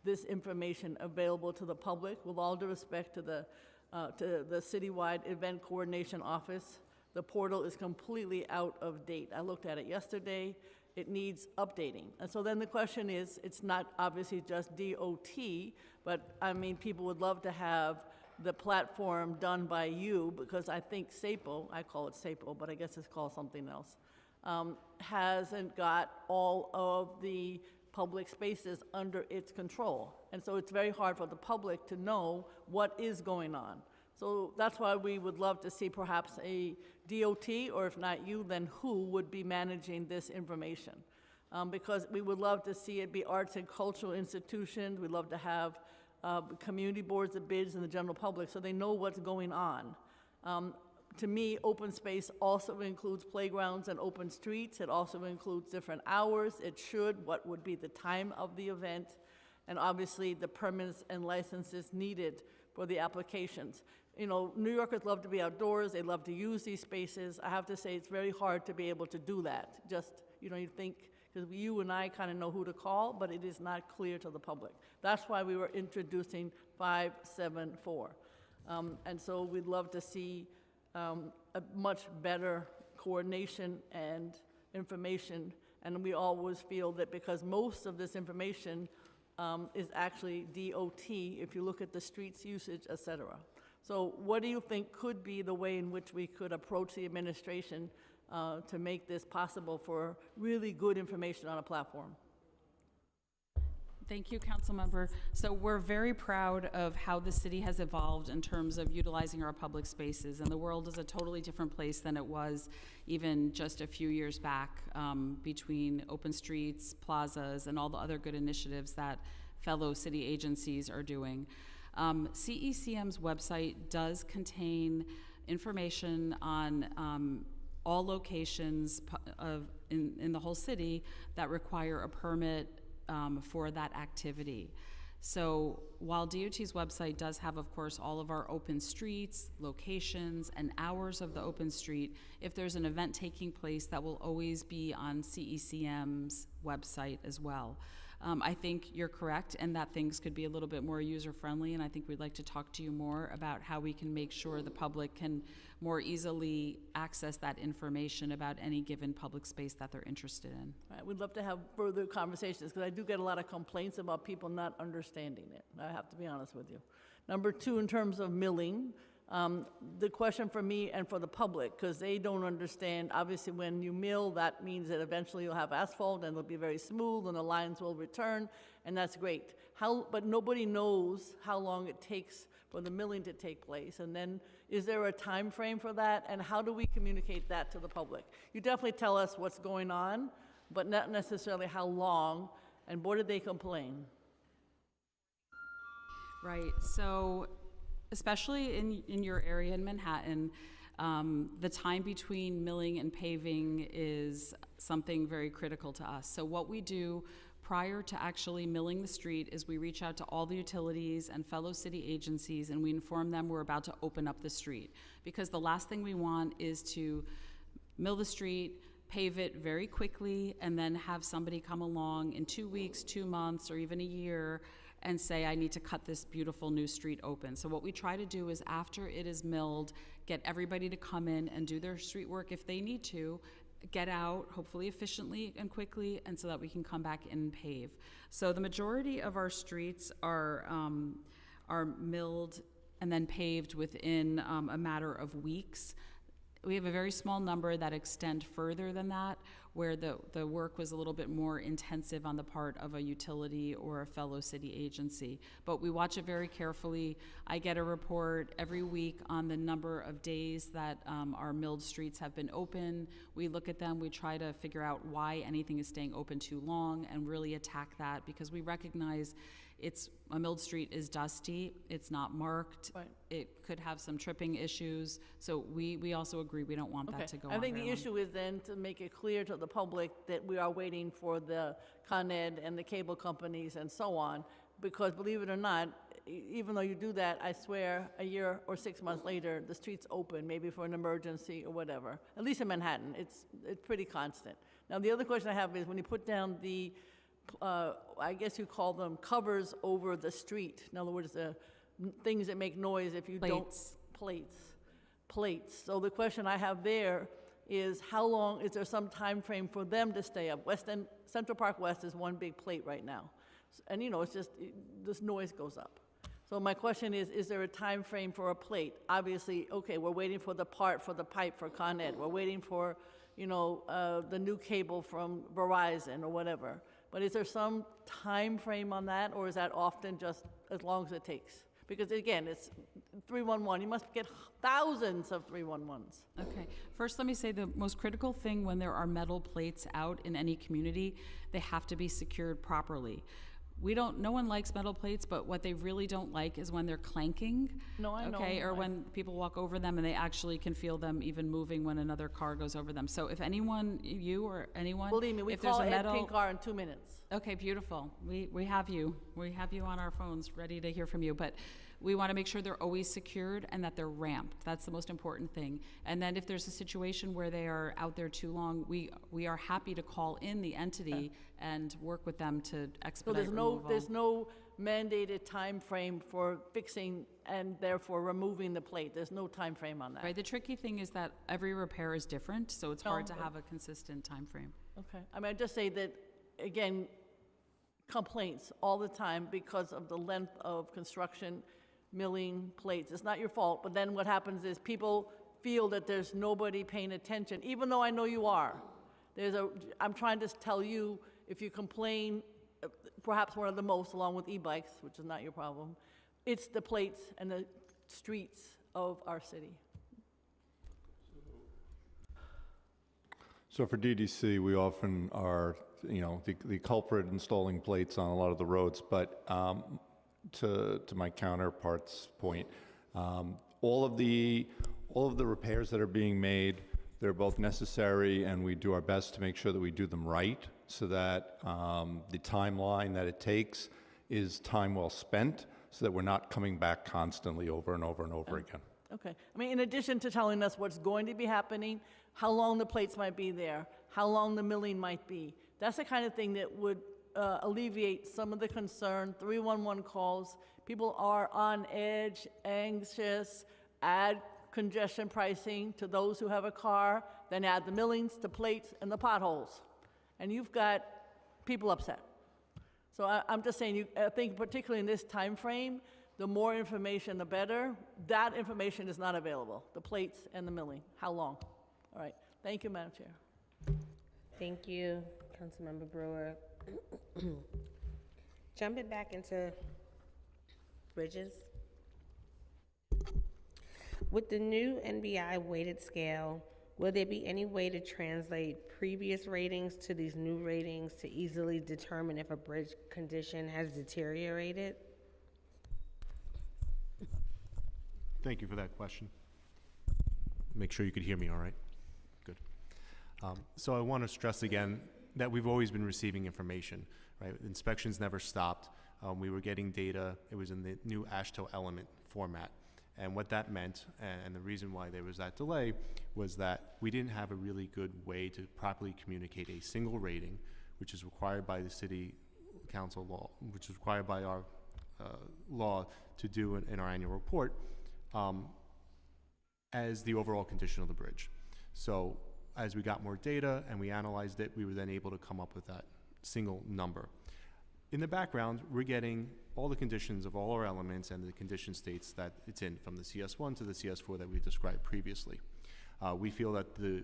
this information available to the public. With all due respect to the citywide event coordination office, the portal is completely out of date. I looked at it yesterday. It needs updating. And so then the question is, it's not obviously just DOT, but I mean, people would love to have the platform done by you, because I think SAPO, I call it SAPO, but I guess it's called something else, hasn't got all of the public spaces under its control. And so it's very hard for the public to know what is going on. So that's why we would love to see perhaps a DOT, or if not you, then who would be managing this information? Because we would love to see it be arts and cultural institutions. We'd love to have community boards of bids and the general public so they know what's going on. To me, open space also includes playgrounds and open streets. It also includes different hours. It should, what would be the time of the event, and obviously the permits and licenses needed for the applications. You know, New Yorkers love to be outdoors. They love to use these spaces. I have to say it's very hard to be able to do that. Just, you know, you think, because you and I kind of know who to call, but it is not clear to the public. That's why we were introducing 574. And so we'd love to see a much better coordination and information. And we always feel that because most of this information is actually DOT, if you look at the streets usage, et cetera. So what do you think could be the way in which we could approach the administration to make this possible for really good information on a platform? Thank you, Councilmember. So we're very proud of how the city has evolved in terms of utilizing our public spaces, and the world is a totally different place than it was even just a few years back, between open streets, plazas, and all the other good initiatives that fellow city agencies are doing. CECM's website does contain information on all locations in the whole city that require a permit for that activity. So while DOT's website does have, of course, all of our open streets, locations, and hours of the open street, if there's an event taking place, that will always be on CECM's website as well. I think you're correct, and that things could be a little bit more user-friendly, and I think we'd like to talk to you more about how we can make sure the public can more easily access that information about any given public space that they're interested in. All right, we'd love to have further conversations, because I do get a lot of complaints about people not understanding it. I have to be honest with you. Number two, in terms of milling, the question for me and for the public, because they don't understand, obviously when you mill, that means that eventually you'll have asphalt and it'll be very smooth and the lines will return, and that's great. But nobody knows how long it takes for the milling to take place, and then is there a time frame for that, and how do we communicate that to the public? You definitely tell us what's going on, but not necessarily how long, and boy did they complain. Right, so especially in your area in Manhattan, the time between milling and paving is something very critical to us. So what we do prior to actually milling the street is we reach out to all the utilities and fellow city agencies, and we inform them we're about to open up the street. Because the last thing we want is to mill the street, pave it very quickly, and then have somebody come along in 2 weeks, 2 months, or even a year and say, I need to cut this beautiful new street open. So what we try to do is after it is milled, get everybody to come in and do their street work if they need to, get out, hopefully efficiently and quickly, and so that we can come back in and pave. So the majority of our streets are milled and then paved within a matter of weeks. We have a very small number that extend further than that, where the work was a little bit more intensive on the part of a utility or a fellow city agency. But we watch it very carefully. I get a report every week on the number of days that our milled streets have been open. We look at them, we try to figure out why anything is staying open too long and really attack that, because we recognize a milled street is dusty, it's not marked, Right. It could have some tripping issues, so we also agree we don't want that to go on. I think very the long. issue is then to make it clear to the public that we are waiting for the Con Ed and the cable companies and so on, because believe it or not, even though you do that, I swear, a year or 6 months later, the street's open, maybe for an emergency or whatever. At least in Manhattan, it's pretty constant. Now, the other question I have is when you put down the I guess you call them covers over the street. In other words, the things that make noise if you don't. Plates. So the question I have there is how long, is there some time frame for them to stay up? Central Park West is one big plate right now. And it's just, this noise goes up. So my question is there a time frame for a plate? Obviously, okay, we're waiting for the part for the pipe for Con Ed. We're waiting for, the new cable from Verizon or whatever. But is there some time frame on that, or is that often just as long as it takes? Because again, it's 311. You must get thousands of 311s. Okay. First, let me say the most critical thing when there are metal plates out in any community, they have to be secured properly. No one likes metal plates, but what they really don't like is when they're clanking. No, I know. Okay, or when people walk over them and they actually can feel them even moving when another car goes over them. So if anyone, you or anyone, Believe me, we if call there's a Ed metal, Pinkar in 2 minutes. Okay, beautiful. We have you. We have you on our phones ready to hear from you. But we want to make sure they're always secured and that they're ramped. That's the most important thing. And then if there's a situation where they are out there too long, we are happy to call in the entity and work with them to expedite removal. So there's no mandated time frame for fixing and therefore removing the plate. There's no time frame on that. Right. The tricky thing is that every repair is different, so it's hard to have a consistent time frame. Okay. I just say that, again, complaints all the time because of the length of construction, milling plates. It's not your fault, but then what happens is people feel that there's nobody paying attention, even though I know you are. I'm trying to tell you, if you complain, perhaps one of the most, along with e-bikes, which is not your problem, it's the plates and the streets of our city. So for DDC, we often are, the culprit installing plates on a lot of the roads, but to my counterpart's point, all of the repairs that are being made They're both necessary, and we do our best to make sure that we do them right so that the timeline that it takes is time well spent so that we're not coming back constantly over and over and over again. Okay. I mean, in addition to telling us what's going to be happening, how long the plates might be there, how long the milling might be, that's the kind of thing that would alleviate some of the concern, 311 calls. People are on edge, anxious, add congestion pricing to those who have a car, then add the millings, the plates, and the potholes. And you've got people upset. So I'm just saying, I think particularly in this time frame, the more information, the better. That information is not available, the plates and the milling. How long? All right. Thank you, Madam Chair. Thank you, Councilmember Brewer. Jumping back into bridges. With the new NBI weighted scale, will there be any way to translate previous ratings to these new ratings to easily determine if a bridge condition has deteriorated? Thank you for that question. Make sure you could hear me all right. Good. So I want to stress again that we've always been receiving information, right? Inspections never stopped. We were getting data. It was in the new AASHTO element format. And what that meant, and the reason why there was that delay, was that we didn't have a really good way to properly communicate a single rating, which is required by the city council law, which is required by our law to do in our annual report, as the overall condition of the bridge. So as we got more data and we analyzed it, we were then able to come up with that single number. In the background, we're getting all the conditions of all our elements and the condition states that it's in, from the CS1 to the CS4 that we described previously. We feel that the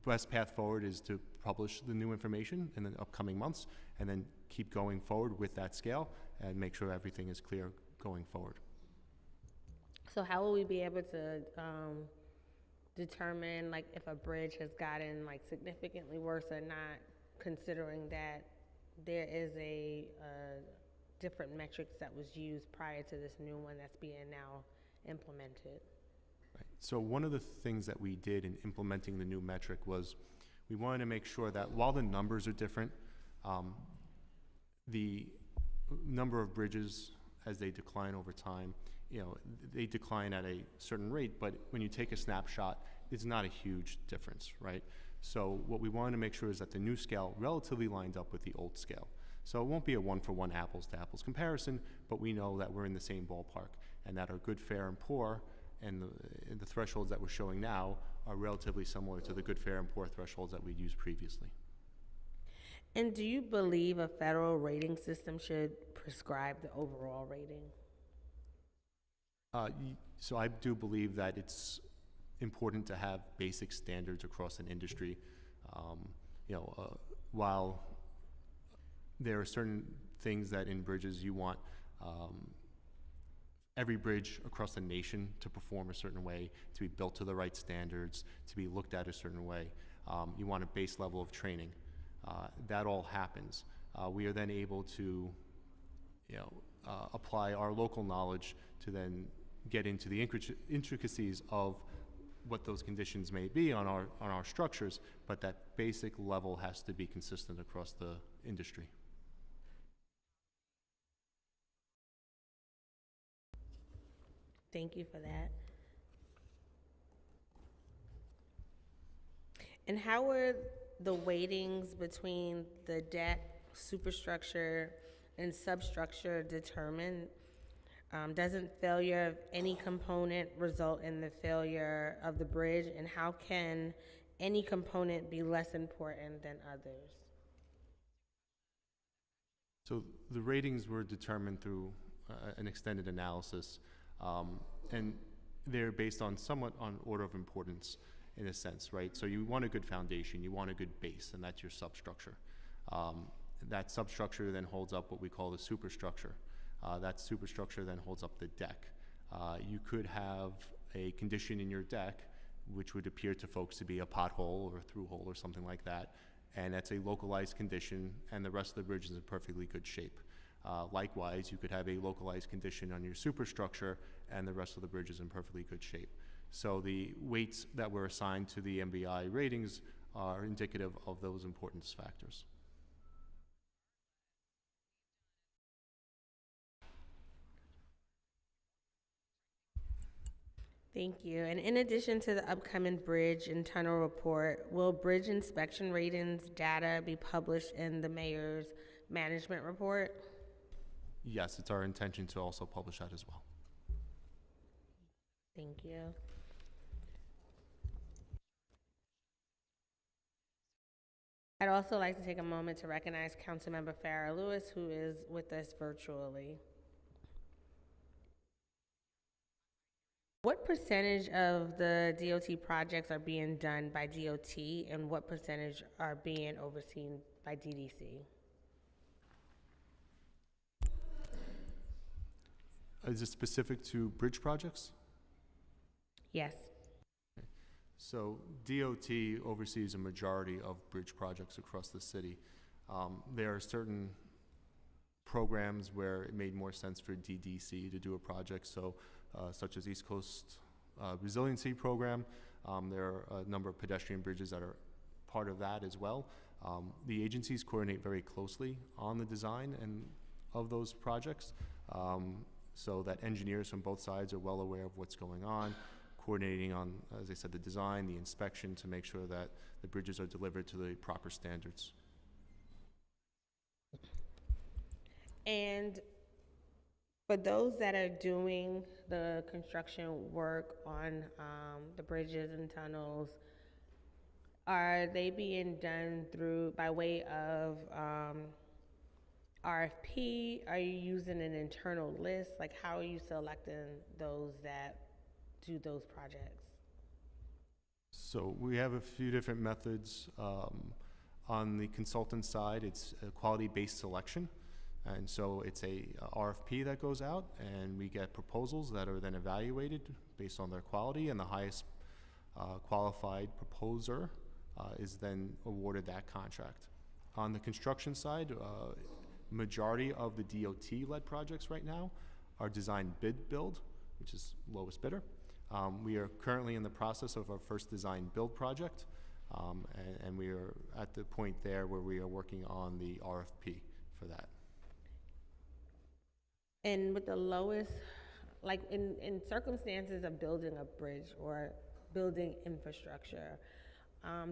best path forward is to publish the new information in the upcoming months and then keep going forward with that scale and make sure everything is clear going forward. So how will we be able to determine like if a bridge has gotten like significantly worse or not, considering that there is a different metrics that was used prior to this new one that's being now implemented? Right. So one of the things that we did in implementing the new metric was we wanted to make sure that while the numbers are different, the number of bridges as they decline over time, you know, they decline at a certain rate, but when you take a snapshot, it's not a huge difference, right? So what we wanted to make sure is that the new scale relatively lined up with the old scale. So it won't be a one-for-one apples-to-apples comparison, but we know that we're in the same ballpark and that our good, fair, and poor and the thresholds that we're showing now are relatively similar to the good, fair, and poor thresholds that we'd used previously. And do you believe a federal rating system should prescribe the overall rating? So I do believe that it's important to have basic standards across an industry. While there are certain things that in bridges you want every bridge across the nation to perform a certain way, to be built to the right standards, to be looked at a certain way. You want a base level of training. That all happens. We are then able to apply our local knowledge to then get into the intricacies of what those conditions may be on our structures, but that basic level has to be consistent across the industry. Thank you for that. And how were the weightings between the deck, superstructure, and substructure determined? Doesn't failure of any component result in the failure of the bridge? And how can any component be less important than others? So the ratings were determined through an extended analysis, and they're based on somewhat on order of importance in a sense, right? So you want a good foundation, you want a good base, and that's your substructure. That substructure then holds up what we call the superstructure. That superstructure then holds up the deck. You could have a condition in your deck which would appear to folks to be a pothole or a through hole or something like that, and that's a localized condition, and the rest of the bridge is in perfectly good shape. Likewise, you could have a localized condition on your superstructure, and the rest of the bridge is in perfectly good shape. So the weights that were assigned to the MBI ratings are indicative of those importance factors. Thank you. And in addition to the upcoming bridge and tunnel report, will bridge inspection ratings data be published in the mayor's management report? Yes, it's our intention to also publish that as well. Thank you. I'd also like to take a moment to recognize Councilmember Farrah Lewis, who is with us virtually. What percentage of the DOT projects are being done by DOT, and what percentage are being overseen by DDC? Is it specific to bridge projects? Yes. So DOT oversees a majority of bridge projects across the city. There are certain programs where it made more sense for DDC to do a project, so such as East Coast Resiliency Program. There are a number of pedestrian bridges that are part of that as well. The agencies coordinate very closely on the design and of those projects, so that engineers from both sides are well aware of what's going on, coordinating on, as I said, the design, the inspection, to make sure that the bridges are delivered to the proper standards. And for those that are doing the construction work on the bridges and tunnels, are they being done through by way of RFP? Are you using an internal list? Like, how are you selecting those that do those projects? So we have a few different methods. On the consultant side, it's a quality-based selection. And so it's a RFP that goes out, and we get proposals that are then evaluated based on their quality, and the highest qualified proposer is then awarded that contract. On the construction side, majority of the DOT-led projects right now are design bid build, which is lowest bidder. We are currently in the process of our first design build project, and we are at the point there where we are working on the RFP for that. And with the lowest, like in circumstances of building a bridge or building infrastructure,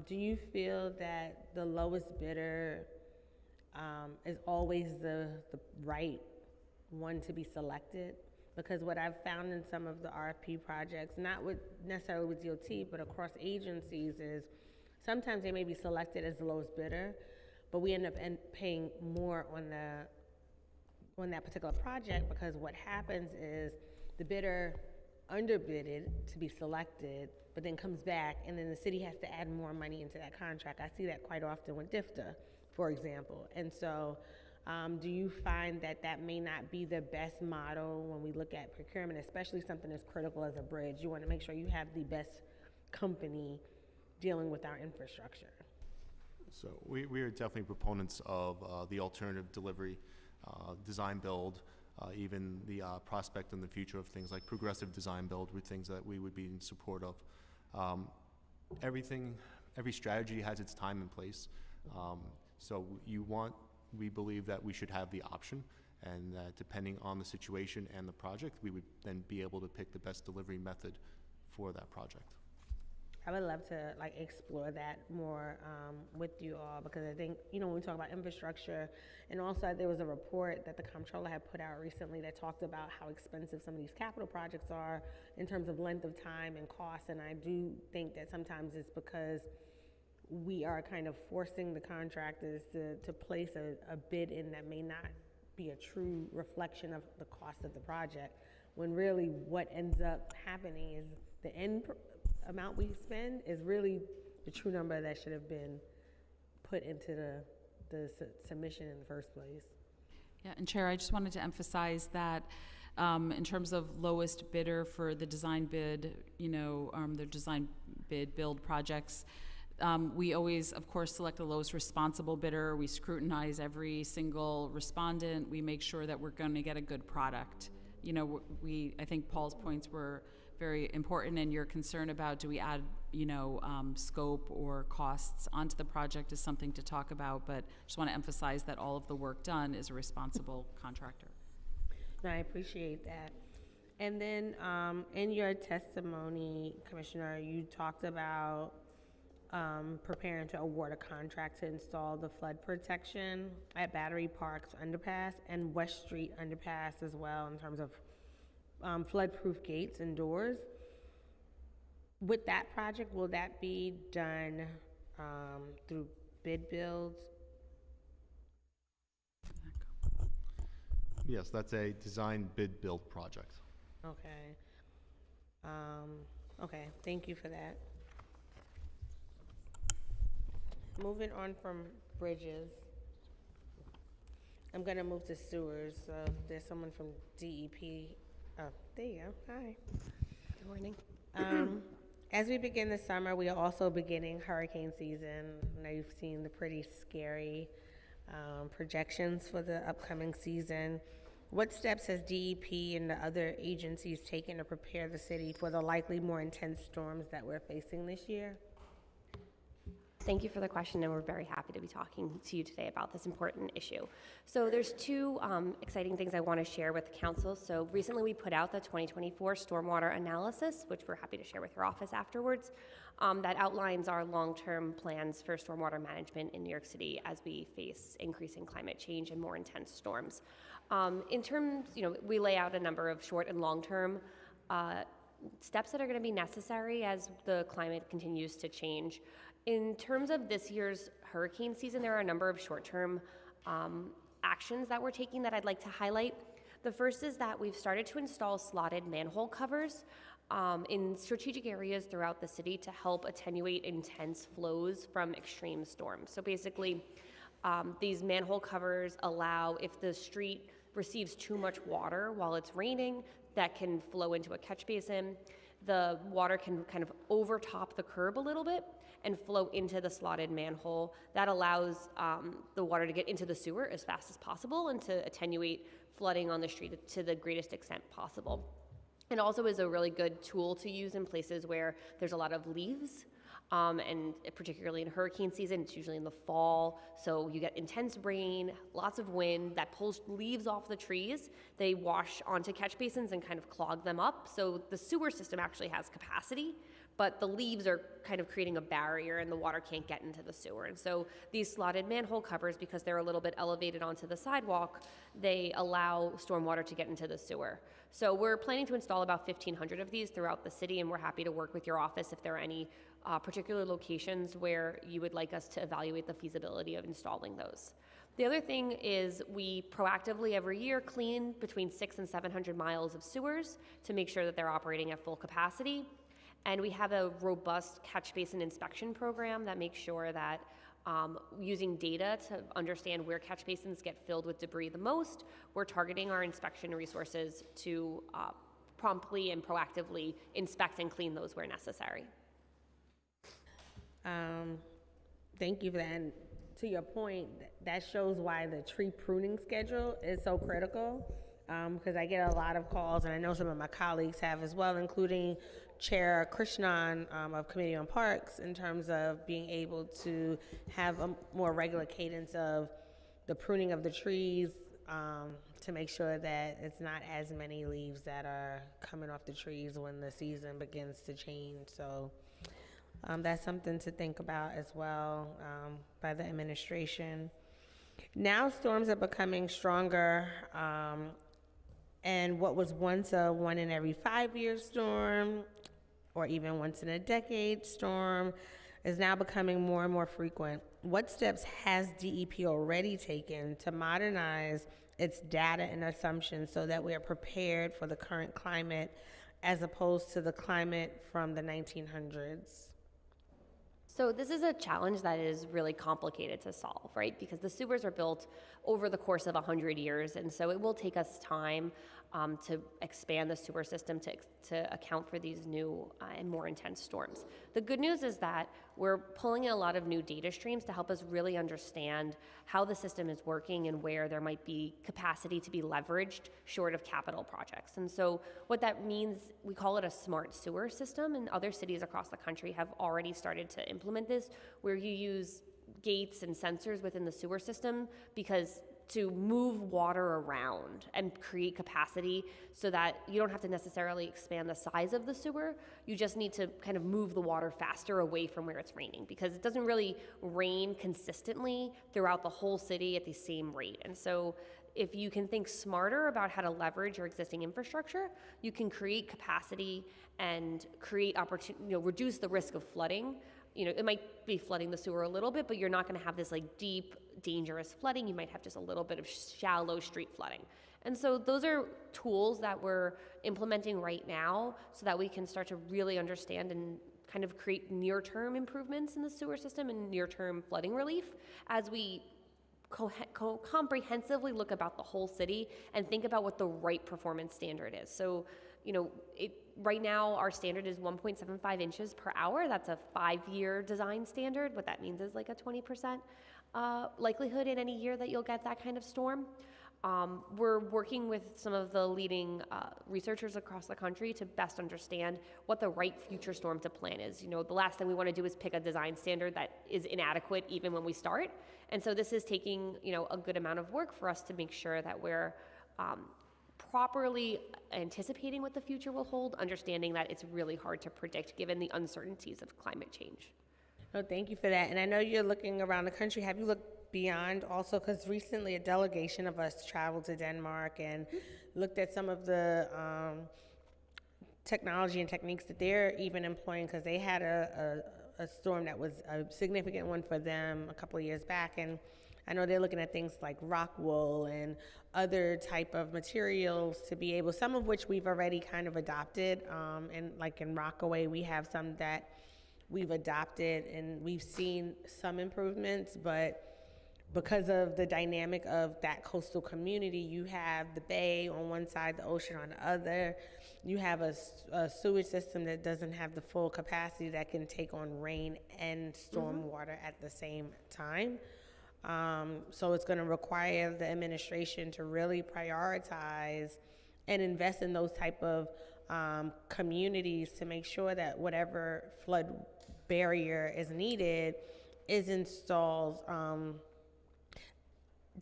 do you feel that the lowest bidder is always the right one to be selected? Because what I've found in some of the RFP projects, not with necessarily with DOT, but across agencies, is sometimes they may be selected as the lowest bidder, but we end up paying more on that particular project, because what happens is the bidder underbidded to be selected, but then comes back, and then the city has to add more money into that contract. I see that quite often with DIFTA, for example. And so do you find that that may not be the best model when we look at procurement, especially something as critical as a bridge? You want to make sure you have the best company dealing with our infrastructure. So we are definitely proponents of the alternative delivery, design build, even the prospect in the future of things like progressive design build, with things that we would be in support of. Every strategy has its time and place. So we believe that we should have the option, and that depending on the situation and the project, we would then be able to pick the best delivery method for that project. I would love to explore that more with you all, because I think, when we talk about infrastructure, and also there was a report that the comptroller had put out recently that talked about how expensive some of these capital projects are in terms of length of time and cost. And I do think that sometimes it's because we are kind of forcing the contractors to place a bid in that may not be a true reflection of the cost of the project, when really what ends up happening is the end amount we spend is really the true number that should have been put into the submission in the first place. Yeah, and Chair, I just wanted to emphasize that in terms of lowest bidder for the design bid, the design bid build projects, we always, of course, select the lowest responsible bidder. We scrutinize every single respondent. We make sure that we're going to get a good product. I think Paul's points were very important, and your concern about do we add, scope or costs onto the project is something to talk about, but just want to emphasize that all of the work done is a responsible contractor. No, I appreciate that. And then in your testimony, Commissioner, you talked about preparing to award a contract to install the flood protection at Battery Park's underpass and West Street underpass as well in terms of flood-proof gates and doors. With that project, will that be done through bid builds? Yes, that's a design bid build project. Okay. Okay, thank you for that. Moving on from bridges, I'm gonna move to sewers. There's someone from DEP. Oh, there you go. Hi. Good morning. As we begin the summer, we are also beginning hurricane season. I know you've seen the pretty scary projections for the upcoming season. What steps has DEP and the other agencies taken to prepare the city for the likely more intense storms that we're facing this year? Thank you for the question, and we're very happy to be talking to you today about this important issue. So there's two exciting things I want to share with the council. So recently we put out the 2024 stormwater analysis, which we're happy to share with your office afterwards, that outlines our long-term plans for stormwater management in New York City as we face increasing climate change and more intense storms. In terms, we lay out a number of short and long-term steps that are going to be necessary as the climate continues to change. In terms of this year's hurricane season, there are a number of short-term actions that we're taking that I'd like to highlight. The first is that we've started to install slotted manhole covers in strategic areas throughout the city to help attenuate intense flows from extreme storms. So basically, these manhole covers allow, if the street receives too much water while it's raining, that can flow into a catch basin. The water can kind of overtop the curb a little bit and flow into the slotted manhole. That allows the water to get into the sewer as fast as possible and to attenuate flooding on the street to the greatest extent possible. It also is a really good tool to use in places where there's a lot of leaves, and particularly in hurricane season, it's usually in the fall, so you get intense rain, lots of wind that pulls leaves off the trees. They wash onto catch basins and kind of clog them up, so the sewer system actually has capacity, but the leaves are kind of creating a barrier and the water can't get into the sewer. And so these slotted manhole covers, because they're a little bit elevated onto the sidewalk, they allow stormwater to get into the sewer. So we're planning to install about 1,500 of these throughout the city, and we're happy to work with your office if there are any particular locations where you would like us to evaluate the feasibility of installing those. The other thing is we proactively every year clean between 600 and 700 miles of sewers to make sure that they're operating at full capacity. And we have a robust catch basin inspection program that makes sure that using data to understand where catch basins get filled with debris the most, we're targeting our inspection resources to promptly and proactively inspect and clean those where necessary. Thank you for that. And to your point, that shows why the tree pruning schedule is so critical, because I get a lot of calls, and I know some of my colleagues have as well, including Chair Krishnan of Committee on Parks, in terms of being able to have a more regular cadence of the pruning of the trees to make sure that it's not as many leaves that are coming off the trees when the season begins to change. So that's something to think about as well by the administration. Now storms are becoming stronger, and what was once a 1 in every 5 year storm, or even once in a decade storm, is now becoming more and more frequent. What steps has DEP already taken to modernize its data and assumptions so that we are prepared for the current climate as opposed to the climate from the 1900s? So this is a challenge that is really complicated to solve, right? Because the sewers are built over the course of 100 years, and so it will take us time to expand the sewer system to account for these new and more intense storms. The good news is that we're pulling in a lot of new data streams to help us really understand how the system is working and where there might be capacity to be leveraged short of capital projects. And so what that means, we call it a smart sewer system, and other cities across the country have already started to implement this, where you use gates and sensors within the sewer system because to move water around and create capacity so that you don't have to necessarily expand the size of the sewer. You just need to kind of move the water faster away from where it's raining, because it doesn't really rain consistently throughout the whole city at the same rate. And so if you can think smarter about how to leverage your existing infrastructure, you can create capacity and create opportunity, reduce the risk of flooding. It might be flooding the sewer a little bit, but you're not going to have this like deep, dangerous flooding. You might have just a little bit of shallow street flooding. And so those are tools that we're implementing right now so that we can start to really understand and kind of create near-term improvements in the sewer system and near-term flooding relief as we comprehensively look about the whole city and think about what the right performance standard is. So, right now our standard is 1.75 inches per hour. That's a 5-year design standard. What that means is like a 20% likelihood in any year that you'll get that kind of storm. We're working with some of the leading researchers across the country to best understand what the right future storm to plan is. The last thing we want to do is pick a design standard that is inadequate even when we start. And so this is taking, a good amount of work for us to make sure that we're properly anticipating what the future will hold, understanding that it's really hard to predict given the uncertainties of climate change. Oh, thank you for that. And I know you're looking around the country. Have you looked beyond also? Because recently a delegation of us traveled to Denmark and looked at some of the technology and techniques that they're even employing, because they had a storm that was a significant one for them a couple of years back. And I know they're looking at things like rock wool and other type of materials to be able, some of which we've already kind of adopted. And like in Rockaway, we have some that we've adopted and we've seen some improvements, but because of the dynamic of that coastal community, you have the bay on one side, the ocean on the other. You have a sewage system that doesn't have the full capacity that can take on rain and storm water at the same time. So it's going to require the administration to really prioritize and invest in those type of communities to make sure that whatever flood barrier is needed is installed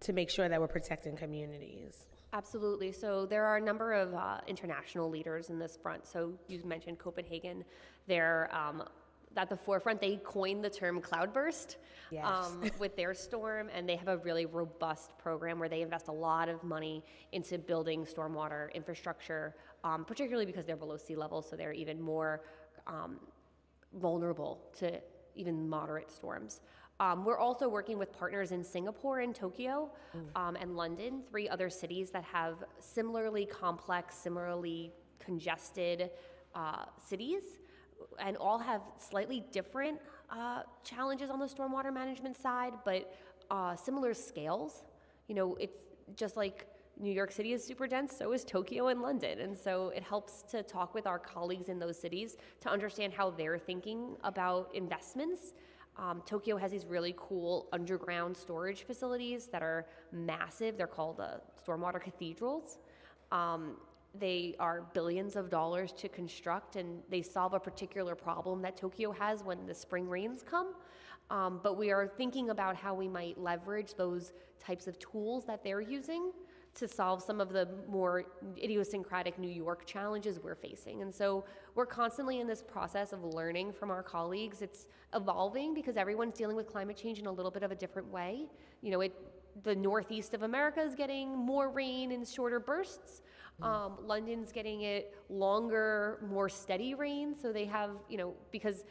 to make sure that we're protecting communities. Absolutely. So there are a number of international leaders in this front. So you mentioned Copenhagen. They're at the forefront. They coined the term cloudburst with their storm, and they have a really robust program where they invest a lot of money into building stormwater infrastructure, particularly because they're below sea level, so they're even more vulnerable to even moderate storms. We're also working with partners in Singapore and Tokyo and London, 3 other cities that have similarly complex, similarly congested cities, and all have slightly different challenges on the stormwater management side, but similar scales. It's just like New York City is super dense, so is Tokyo and London. And so it helps to talk with our colleagues in those cities to understand how they're thinking about investments. Tokyo has these really cool underground storage facilities that are massive. They're called stormwater cathedrals. They are billions of dollars to construct, and they solve a particular problem that Tokyo has when the spring rains come. But we are thinking about how we might leverage those types of tools that they're using to solve some of the more idiosyncratic New York challenges we're facing. And so we're constantly in this process of learning from our colleagues. It's evolving because everyone's dealing with climate change in a little bit of a different way. The northeast of America is getting more rain in shorter bursts. London's getting it longer, more steady rain. So they have, because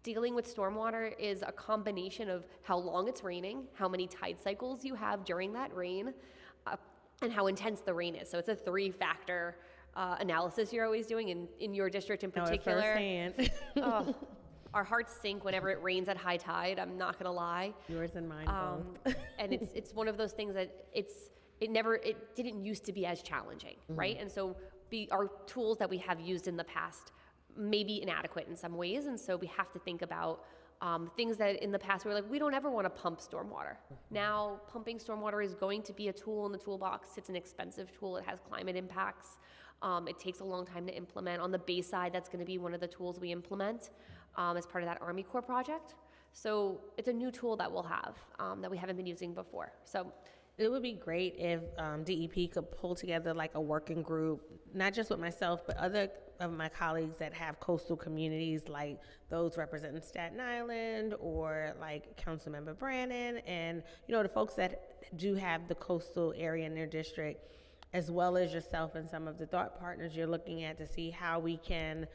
dealing with stormwater is a combination of how long it's raining, how many tide cycles you have during that rain, and how intense the rain is. So it's a 3-factor analysis you're always doing in your district in particular. Firsthand. Our hearts sink whenever it rains at high tide, I'm not gonna lie. Yours and mine both. And it's one of those things that it didn't used to be as challenging, right? And so our tools that we have used in the past may be inadequate in some ways, and so we have to think about things that in the past we were like, we don't ever want to pump stormwater. Now, pumping stormwater is going to be a tool in the toolbox. It's an expensive tool. It has climate impacts. It takes a long time to implement. On the base side, that's going to be one of the tools we implement as part of that Army Corps project. So it's a new tool that we'll have that we haven't been using before. So it would be great if DEP could pull together like a working group, not just with myself, but other of my colleagues that have coastal communities, like those representing Staten Island or like Councilmember Brannon, and the folks that do have the coastal area in their district, as well as yourself and some of the thought partners you're looking at, to see how we can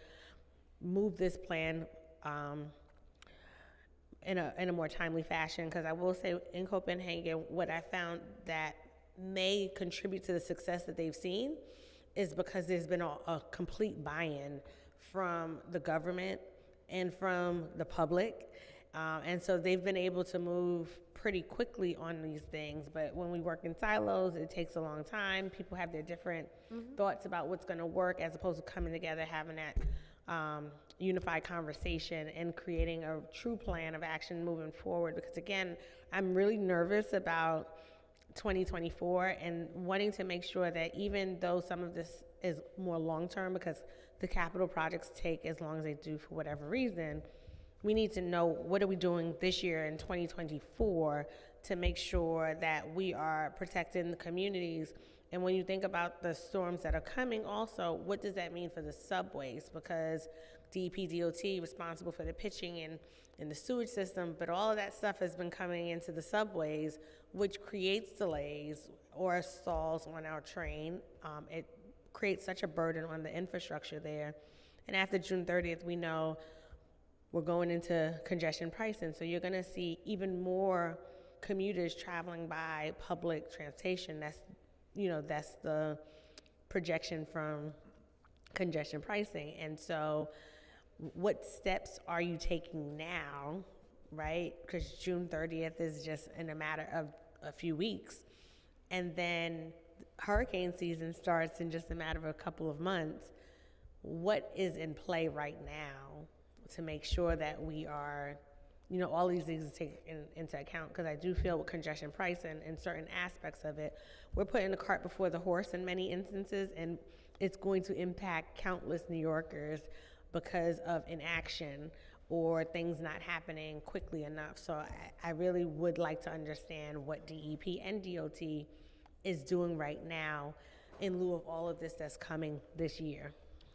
move this plan in a more timely fashion. Because I will say, in Copenhagen, what I found that may contribute to the success that they've seen is because there's been a complete buy-in from the government and from the public. And so they've been able to move pretty quickly on these things. But when we work in silos, it takes a long time. People have their different thoughts about what's going to work, as opposed to coming together, having that unified conversation and creating a true plan of action moving forward. Because again, I'm really nervous about 2024 and wanting to make sure that even though some of this is more long-term, because the capital projects take as long as they do for whatever reason, we need to know what are we doing this year in 2024 to make sure that we are protecting the communities. And when you think about the storms that are coming also, what does that mean for the subways? Because DEP, DOT responsible for the pitching and the sewage system, but all of that stuff has been coming into the subways, which creates delays or stalls on our train. It creates such a burden on the infrastructure there. And after June 30th, we know we're going into congestion pricing. So you're gonna see even more commuters traveling by public transportation. That's the projection from congestion pricing. And so what steps are you taking now, right? Because June 30th is just in a matter of a few weeks. And then hurricane season starts in just a matter of a couple of months. What is in play right now to make sure that we are, all these things to take into account? Because I do feel with congestion pricing and certain aspects of it, we're putting the cart before the horse in many instances, and it's going to impact countless New Yorkers because of inaction or things not happening quickly enough. So I really would like to understand what DEP and DOT is doing right now in lieu of all of this that's coming this year.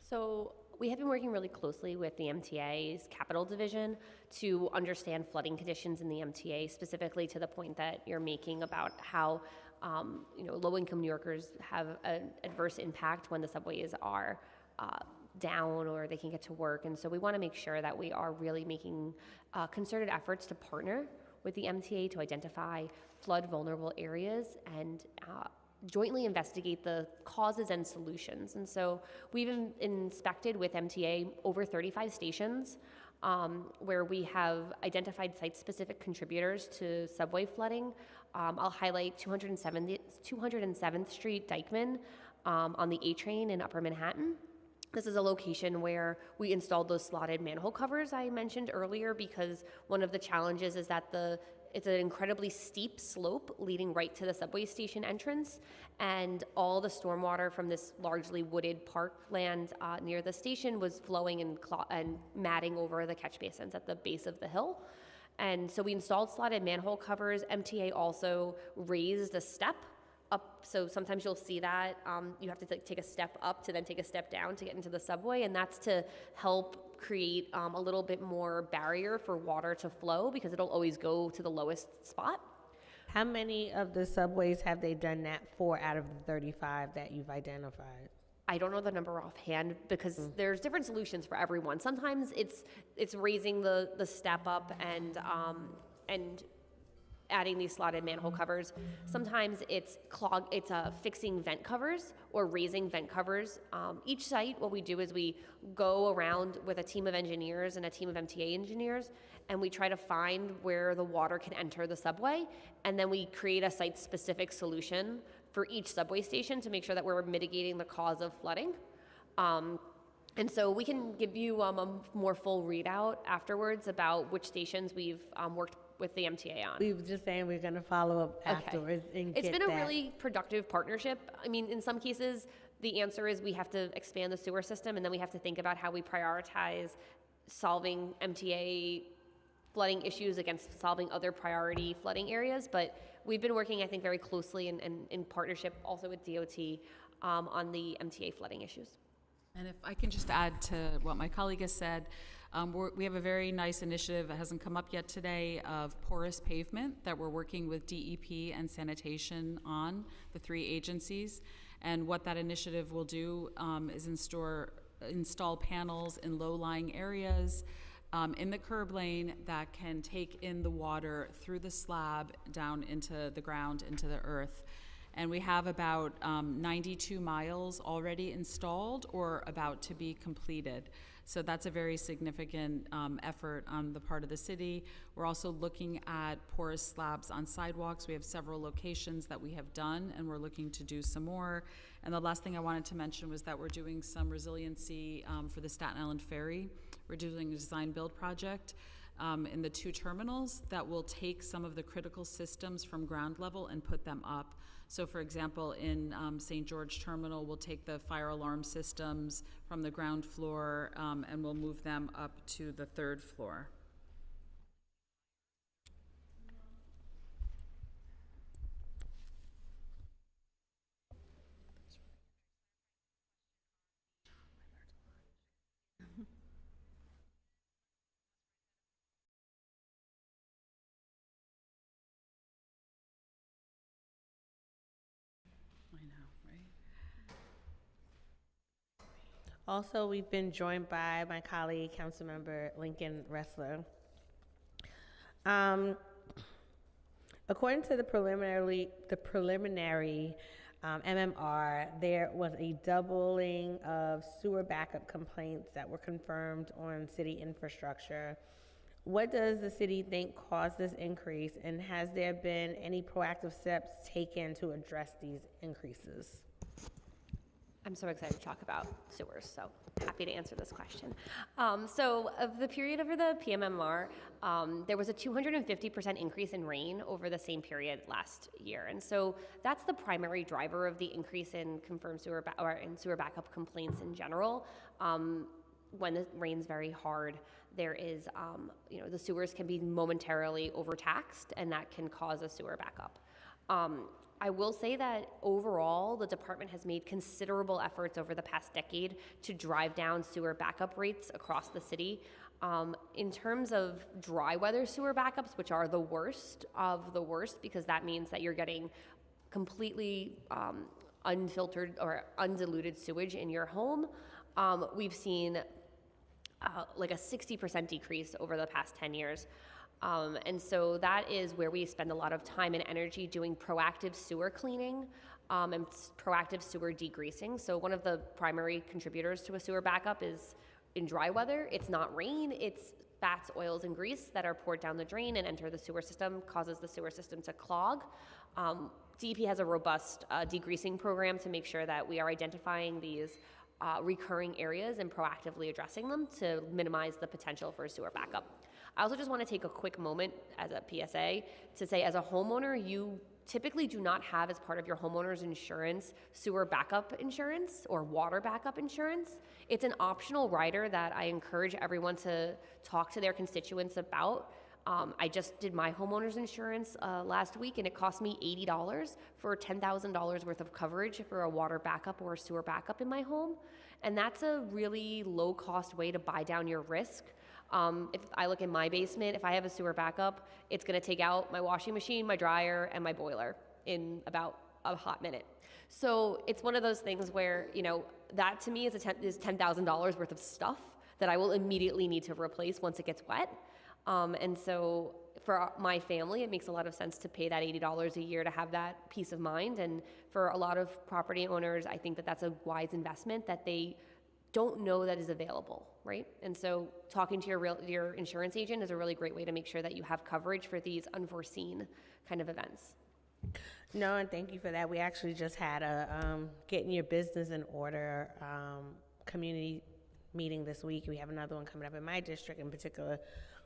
So we have been working really closely with the MTA's Capital Division to understand flooding conditions in the MTA, specifically to the point that you're making about how low-income New Yorkers have an adverse impact when the subways are down or they can get to work. And so we want to make sure that we are really making concerted efforts to partner with the MTA to identify flood vulnerable areas and jointly investigate the causes and solutions. And so we've inspected with MTA over 35 stations where we have identified site-specific contributors to subway flooding. I'll highlight 207th Street, Dyckman, on the A train in Upper Manhattan. This is a location where we installed those slotted manhole covers I mentioned earlier, because one of the challenges is that it's an incredibly steep slope leading right to the subway station entrance, and all the stormwater from this largely wooded parkland near the station was flowing and matting over the catch basins at the base of the hill. And so we installed slotted manhole covers. MTA also raised a step up, so sometimes you'll see that you have to take a step up to then take a step down to get into the subway, and that's to help create a little bit more barrier for water to flow, because it'll always go to the lowest spot. How many of the subways have they done that for out of the 35 that you've identified? I don't know the number offhand, because there's different solutions for everyone. Sometimes it's raising the step up and adding these slotted manhole covers. Sometimes it's fixing vent covers or raising vent covers. Each site, what we do is we go around with a team of engineers and a team of MTA engineers, and we try to find where the water can enter the subway, and then we create a site-specific solution for each subway station to make sure that we're mitigating the cause of flooding. And so we can give you a more full readout afterwards about which stations we've worked with the MTA on. We were just saying we're going to follow up afterwards and It's get been a that. really productive partnership. I mean, in some cases, the answer is we have to expand the sewer system, and then we have to think about how we prioritize solving MTA flooding issues against solving other priority flooding areas. But we've been working, I think, very closely and in partnership also with DOT on the MTA flooding issues. And if I can just add to what my colleague has said, we have a very nice initiative that hasn't come up yet today of porous pavement that we're working with DEP and sanitation on, the 3 agencies. And what that initiative will do is install panels in low-lying areas in the curb lane that can take in the water through the slab down into the ground, into the earth. And we have about 92 miles already installed or about to be completed. So that's a very significant effort on the part of the city. We're also looking at porous slabs on sidewalks. We have several locations that we have done, and we're looking to do some more. And the last thing I wanted to mention was that we're doing some resiliency for the Staten Island Ferry. We're doing a design-build project in the 2 terminals that will take some of the critical systems from ground level and put them up. So for example, in St. George Terminal, we'll take the fire alarm systems from the ground floor and we'll move them up to the 3rd floor. I know, right? Also, we've been joined by my colleague, Councilmember Lincoln Ressler. According to the preliminary MMR, there was a doubling of sewer backup complaints that were confirmed on city infrastructure. What does the city think caused this increase, and has there been any proactive steps taken to address these increases? I'm so excited to talk about sewers, so happy to answer this question. So of the period over the PMMR, there was a 250% increase in rain over the same period last year. And so that's the primary driver of the increase in confirmed sewer sewer backup complaints in general. When it rains very hard, there is, the sewers can be momentarily overtaxed, and that can cause a sewer backup. I will say that overall, the department has made considerable efforts over the past decade to drive down sewer backup rates across the city. In terms of dry weather sewer backups, which are the worst of the worst, because that means that you're getting completely unfiltered or undiluted sewage in your home, we've seen like a 60% decrease over the past 10 years. And so that is where we spend a lot of time and energy doing proactive sewer cleaning and proactive sewer degreasing. So one of the primary contributors to a sewer backup is in dry weather. It's not rain, it's fats, oils, and grease that are poured down the drain and enter the sewer system, causes the sewer system to clog. DEP has a robust degreasing program to make sure that we are identifying these recurring areas and proactively addressing them to minimize the potential for a sewer backup. I also just want to take a quick moment as a PSA to say, as a homeowner, you typically do not have as part of your homeowner's insurance sewer backup insurance or water backup insurance. It's an optional rider that I encourage everyone to talk to their constituents about. I just did my homeowner's insurance last week, and it cost me $80 for $10,000 worth of coverage for a water backup or a sewer backup in my home. And that's a really low-cost way to buy down your risk. If I look in my basement, if I have a sewer backup, it's going to take out my washing machine, my dryer, and my boiler in about a hot minute. So it's one of those things where, that to me is $10,000 worth of stuff that I will immediately need to replace once it gets wet. And so for my family, it makes a lot of sense to pay that $80 a year to have that peace of mind. And for a lot of property owners, I think that that's a wise investment that they don't know that is available, right? And so talking to your insurance agent is a really great way to make sure that you have coverage for these unforeseen kind of events. No, and thank you for that. We actually just had a getting your business in order community meeting this week. We have another one coming up in my district in particular,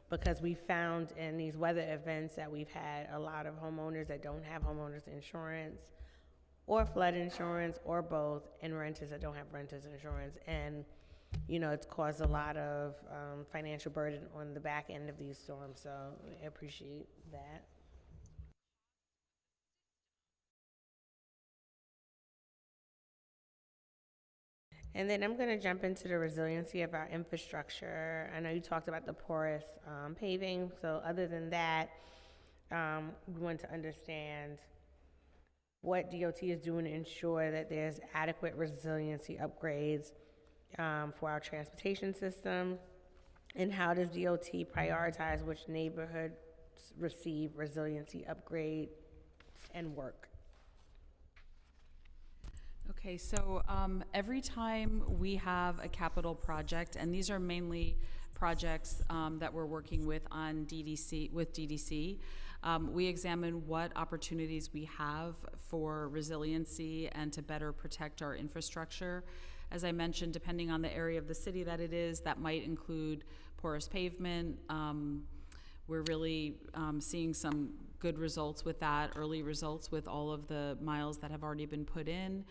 because we found in these weather events that we've had a lot of homeowners that don't have homeowners insurance or flood insurance or both, and renters that don't have renters insurance. And, you know, it's caused a lot of financial burden on the back end of these storms. So I appreciate that. And then I'm going to jump into the resiliency of our infrastructure. I know you talked about the porous paving. So other than that, we want to understand what DOT is doing to ensure that there's adequate resiliency upgrades for our transportation system, and how does DOT prioritize which neighborhoods receive resiliency upgrades and work? Okay, so every time we have a capital project, and these are mainly projects that we're working with on DDC, we examine what opportunities we have for resiliency and to better protect our infrastructure. As I mentioned, depending on the area of the city that it is, that might include porous pavement. We're really seeing some good results with that, early results with all of the miles that have already been put in.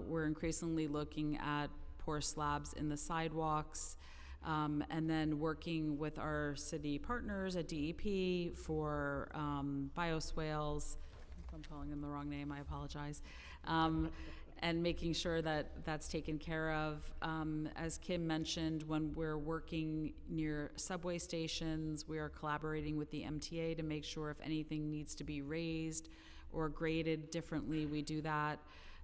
We're increasingly looking at porous slabs in the sidewalks, and then working with our city partners at DEP for bioswales. If I'm calling them the wrong name, I apologize. And making sure that that's taken care of. As Kim mentioned, when we're working near subway stations, we are collaborating with the MTA to make sure if anything needs to be raised or graded differently, we do that.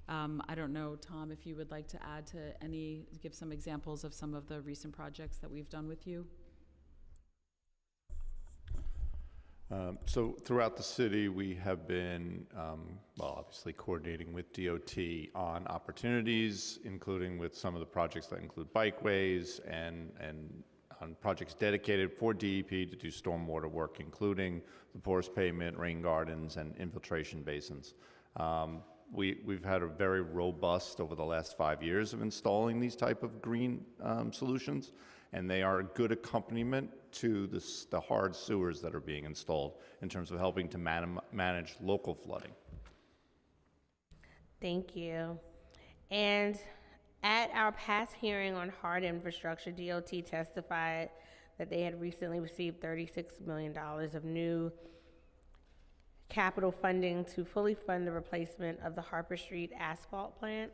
I don't know, Tom, if you would like to add to give some examples of some of the recent projects that we've done with you. So throughout the city, we have been, well, obviously coordinating with DOT on opportunities, including with some of the projects that include bikeways and on projects dedicated for DEP to do stormwater work, including the porous pavement, rain gardens, and infiltration basins. We've had a very robust over the last 5 years of installing these type of green solutions, and they are a good accompaniment to the hard sewers that are being installed in terms of helping to manage local flooding. Thank you. And at our past hearing on hard infrastructure, DOT testified that they had recently received $36 million of new capital funding to fully fund the replacement of the Harper Street asphalt plant.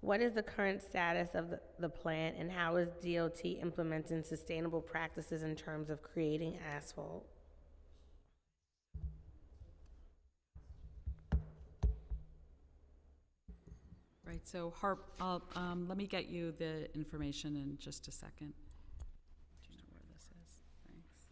What is the current status of the plant, and how is DOT implementing sustainable practices in terms of creating asphalt? Right, so let me get you the information in just a second. Do you know where this is? Thanks.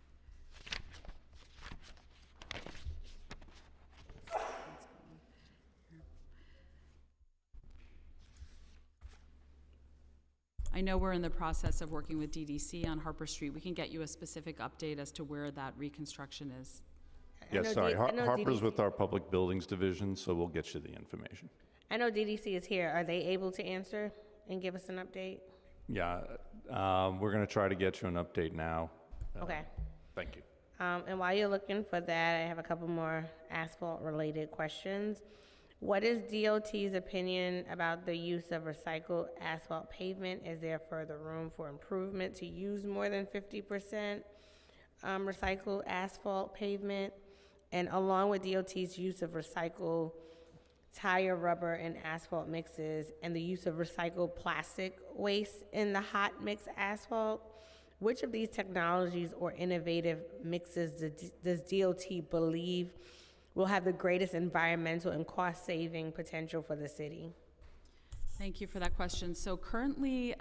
I know we're in the process of working with DDC on Harper Street. We can get you a specific update as to where that reconstruction is. Yes, sorry, Harper's with our Public Buildings Division, so we'll get you the information. I know DDC is here. Are they able to answer and give us an update? Yeah, we're going to try to get you an update now. Okay. Thank you. And while you're looking for that, I have a couple more asphalt-related questions. What is DOT's opinion about the use of recycled asphalt pavement? Is there further room for improvement to use more than 50% recycled asphalt pavement? And along with DOT's use of recycled tire, rubber, and asphalt mixes, and the use of recycled plastic waste in the hot mix asphalt, which of these technologies or innovative mixes does DOT believe will have the greatest environmental and cost-saving potential for the city? Thank you for that question. So currently,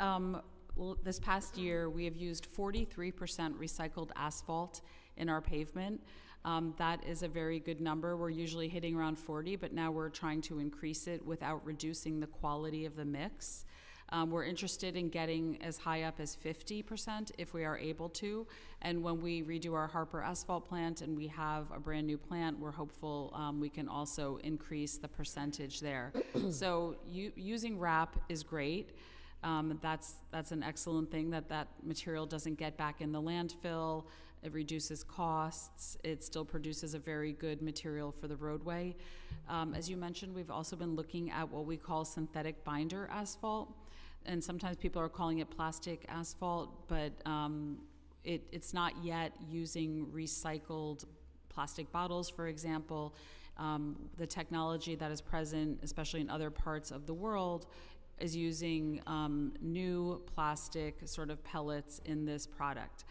this past year, we have used 43% recycled asphalt in our pavement. That is a very good number. We're usually hitting around 40, but now we're trying to increase it without reducing the quality of the mix. We're interested in getting as high up as 50% if we are able to. And when we redo our Harper asphalt plant and we have a brand new plant, we're hopeful we can also increase the percentage there. So using RAP is great. That's an excellent thing that material doesn't get back in the landfill. It reduces costs. It still produces a very good material for the roadway. As you mentioned, we've also been looking at what we call synthetic binder asphalt. And sometimes people are calling it plastic asphalt, but it's not yet using recycled plastic bottles, for example. The technology that is present, especially in other parts of the world, is using new plastic sort of pellets in this product.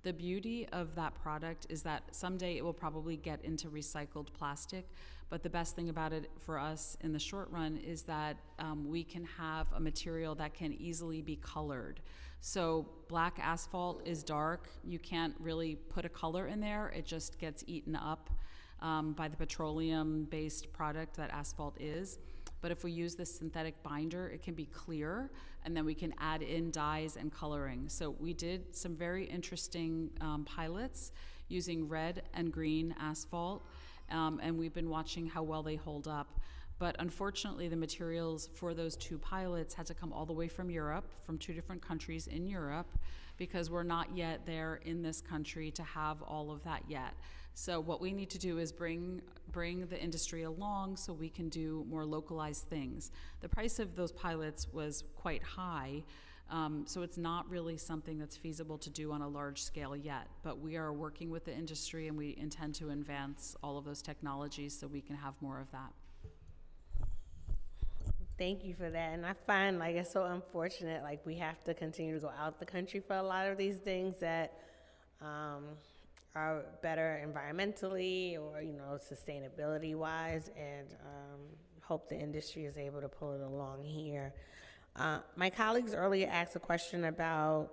The beauty of that product is that someday it will probably get into recycled plastic, but the best thing about it for us in the short run is that we can have a material that can easily be colored. So black asphalt is dark. You can't really put a color in there. It just gets eaten up by the petroleum-based product that asphalt is. But if we use this synthetic binder, it can be clear, and then we can add in dyes and coloring. So we did some very interesting pilots using red and green asphalt, and we've been watching how well they hold up. But unfortunately, the materials for those two pilots had to come all the way from Europe, from 2 different countries in Europe, because we're not yet there in this country to have all of that yet. So what we need to do is bring the industry along so we can do more localized things. The price of those pilots was quite high, so it's not really something that's feasible to do on a large scale yet. But we are working with the industry, and we intend to advance all of those technologies so we can have more of that. Thank you for that. And I find like it's so unfortunate, like we have to continue to go out the country for a lot of these things that are better environmentally or, sustainability wise, and hope the industry is able to pull it along here. My colleagues earlier asked a question about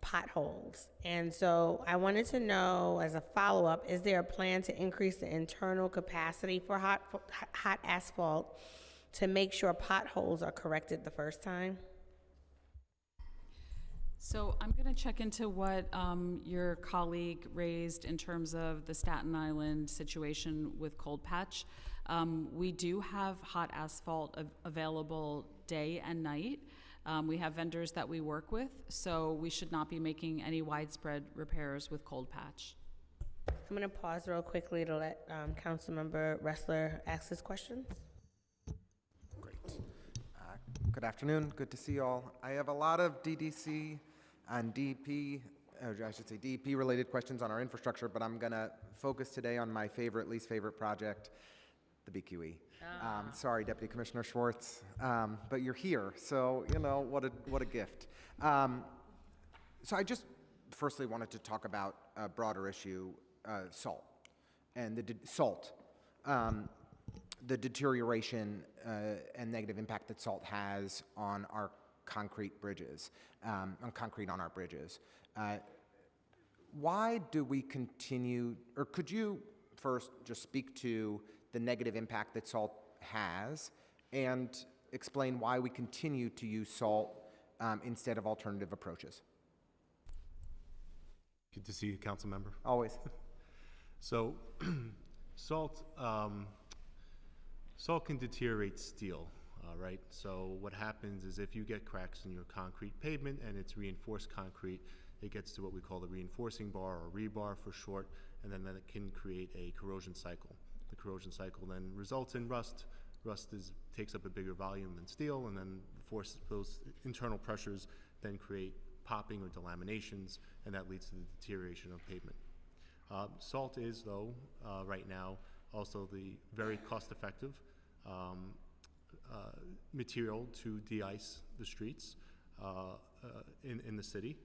potholes. And so I wanted to know, as a follow-up, is there a plan to increase the internal capacity for hot asphalt to make sure potholes are corrected the first time? So I'm going to check into what your colleague raised in terms of the Staten Island situation with Cold Patch. We do have hot asphalt available day and night. We have vendors that we work with, so we should not be making any widespread repairs with Cold Patch. I'm going to pause real quickly to let Councilmember Ressler ask his questions. Good afternoon. Good to see you all. I have a lot of DDC and DP, or I should say DEP related questions on our infrastructure, but I'm going to focus today on my least favorite project, the BQE. Sorry, Deputy Commissioner Schwartz, but you're here, so what a gift. So I just firstly wanted to talk about a broader issue, salt, and the deterioration and negative impact that salt has on our concrete bridges, on concrete on our bridges. Why do we continue, or could you first just speak to the negative impact that salt has and explain why we continue to use salt instead of alternative approaches? Good to see you, council member. Always. So salt can deteriorate steel, right? So what happens is if you get cracks in your concrete pavement and it's reinforced concrete, it gets to what we call the reinforcing bar, or rebar for short, and then that can create a corrosion cycle. The corrosion cycle then results in rust. Rust takes up a bigger volume than steel, and then those internal pressures then create popping or delaminations, and that leads to the deterioration of pavement. Salt is, though, right now, also the very cost-effective material to de-ice the streets in the city.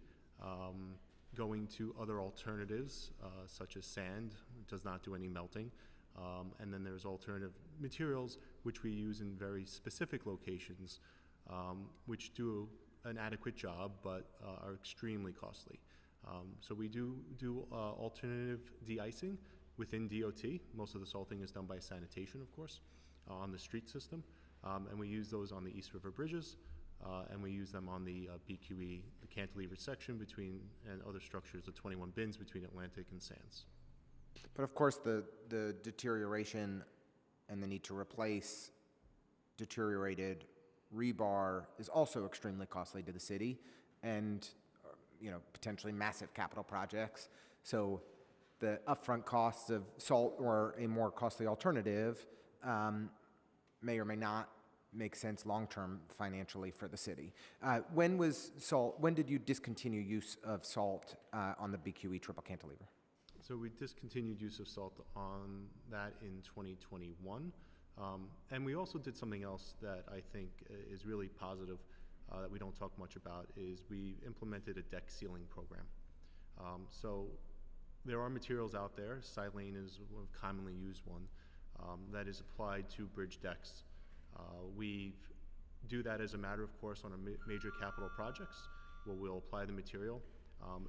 Going to other alternatives, such as sand, does not do any melting. And then there's alternative materials which we use in very specific locations, which do an adequate job but are extremely costly. So we do alternative de-icing within DOT. Most of the salting is done by sanitation, of course, on the street system. And we use those on the East River bridges, and we use them on the BQE, the cantilever section between, and other structures, the 21 bins between Atlantic and Sands. But of course, the deterioration and the need to replace deteriorated rebar is also extremely costly to the city, and potentially massive capital projects. So the upfront costs of salt or a more costly alternative may or may not make sense long-term financially for the city. When did you discontinue use of salt on the BQE triple cantilever? So we discontinued use of salt on that in 2021. And we also did something else that I think is really positive that we don't talk much about, is we implemented a deck sealing program. So there are materials out there, silane is a commonly used one, that is applied to bridge decks. We do that as a matter of course on major capital projects where we'll apply the material.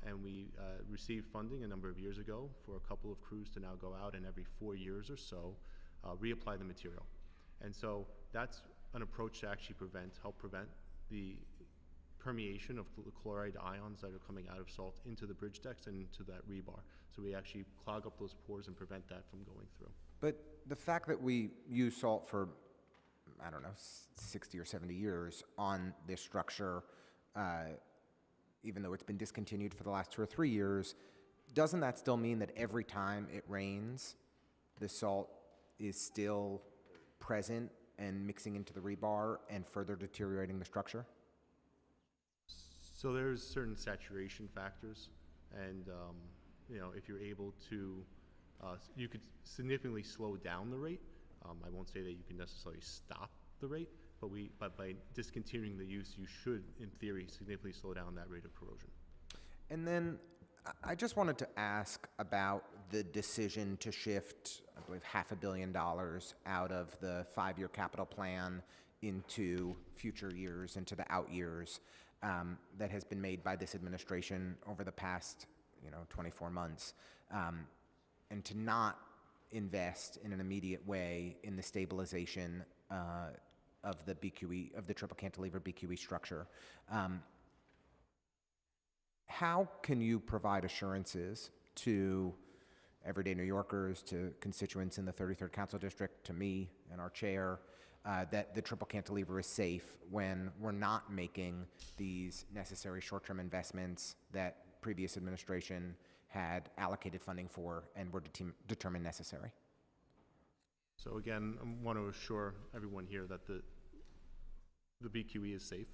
And we received funding a number of years ago for a couple of crews to now go out and every 4 years or so reapply the material. And so that's an approach to actually help prevent the permeation of the chloride ions that are coming out of salt into the bridge decks and into that rebar. So we actually clog up those pores and prevent that from going through. But the fact that we use salt for, 60 or 70 years on this structure, even though it's been discontinued for the last 2 or 3 years, doesn't that still mean that every time it rains, the salt is still present and mixing into the rebar and further deteriorating the structure? So there's certain saturation factors, and if you're able to, you could significantly slow down the rate. I won't say that you can necessarily stop the rate, but by discontinuing the use, you should, in theory, significantly slow down that rate of corrosion. And then I just wanted to ask about the decision to shift, I believe, $500 million out of the 5-year capital plan into future years, into the out years, that has been made by this administration over the past, 24 months, and to not invest in an immediate way in the stabilization of the BQE, of the triple cantilever BQE structure. How can you provide assurances to everyday New Yorkers, to constituents in the 33rd Council District, to me and our chair, that the triple cantilever is safe when we're not making these necessary short-term investments that previous administration had allocated funding for and were determined necessary? So again, I want to assure everyone here that the BQE is safe.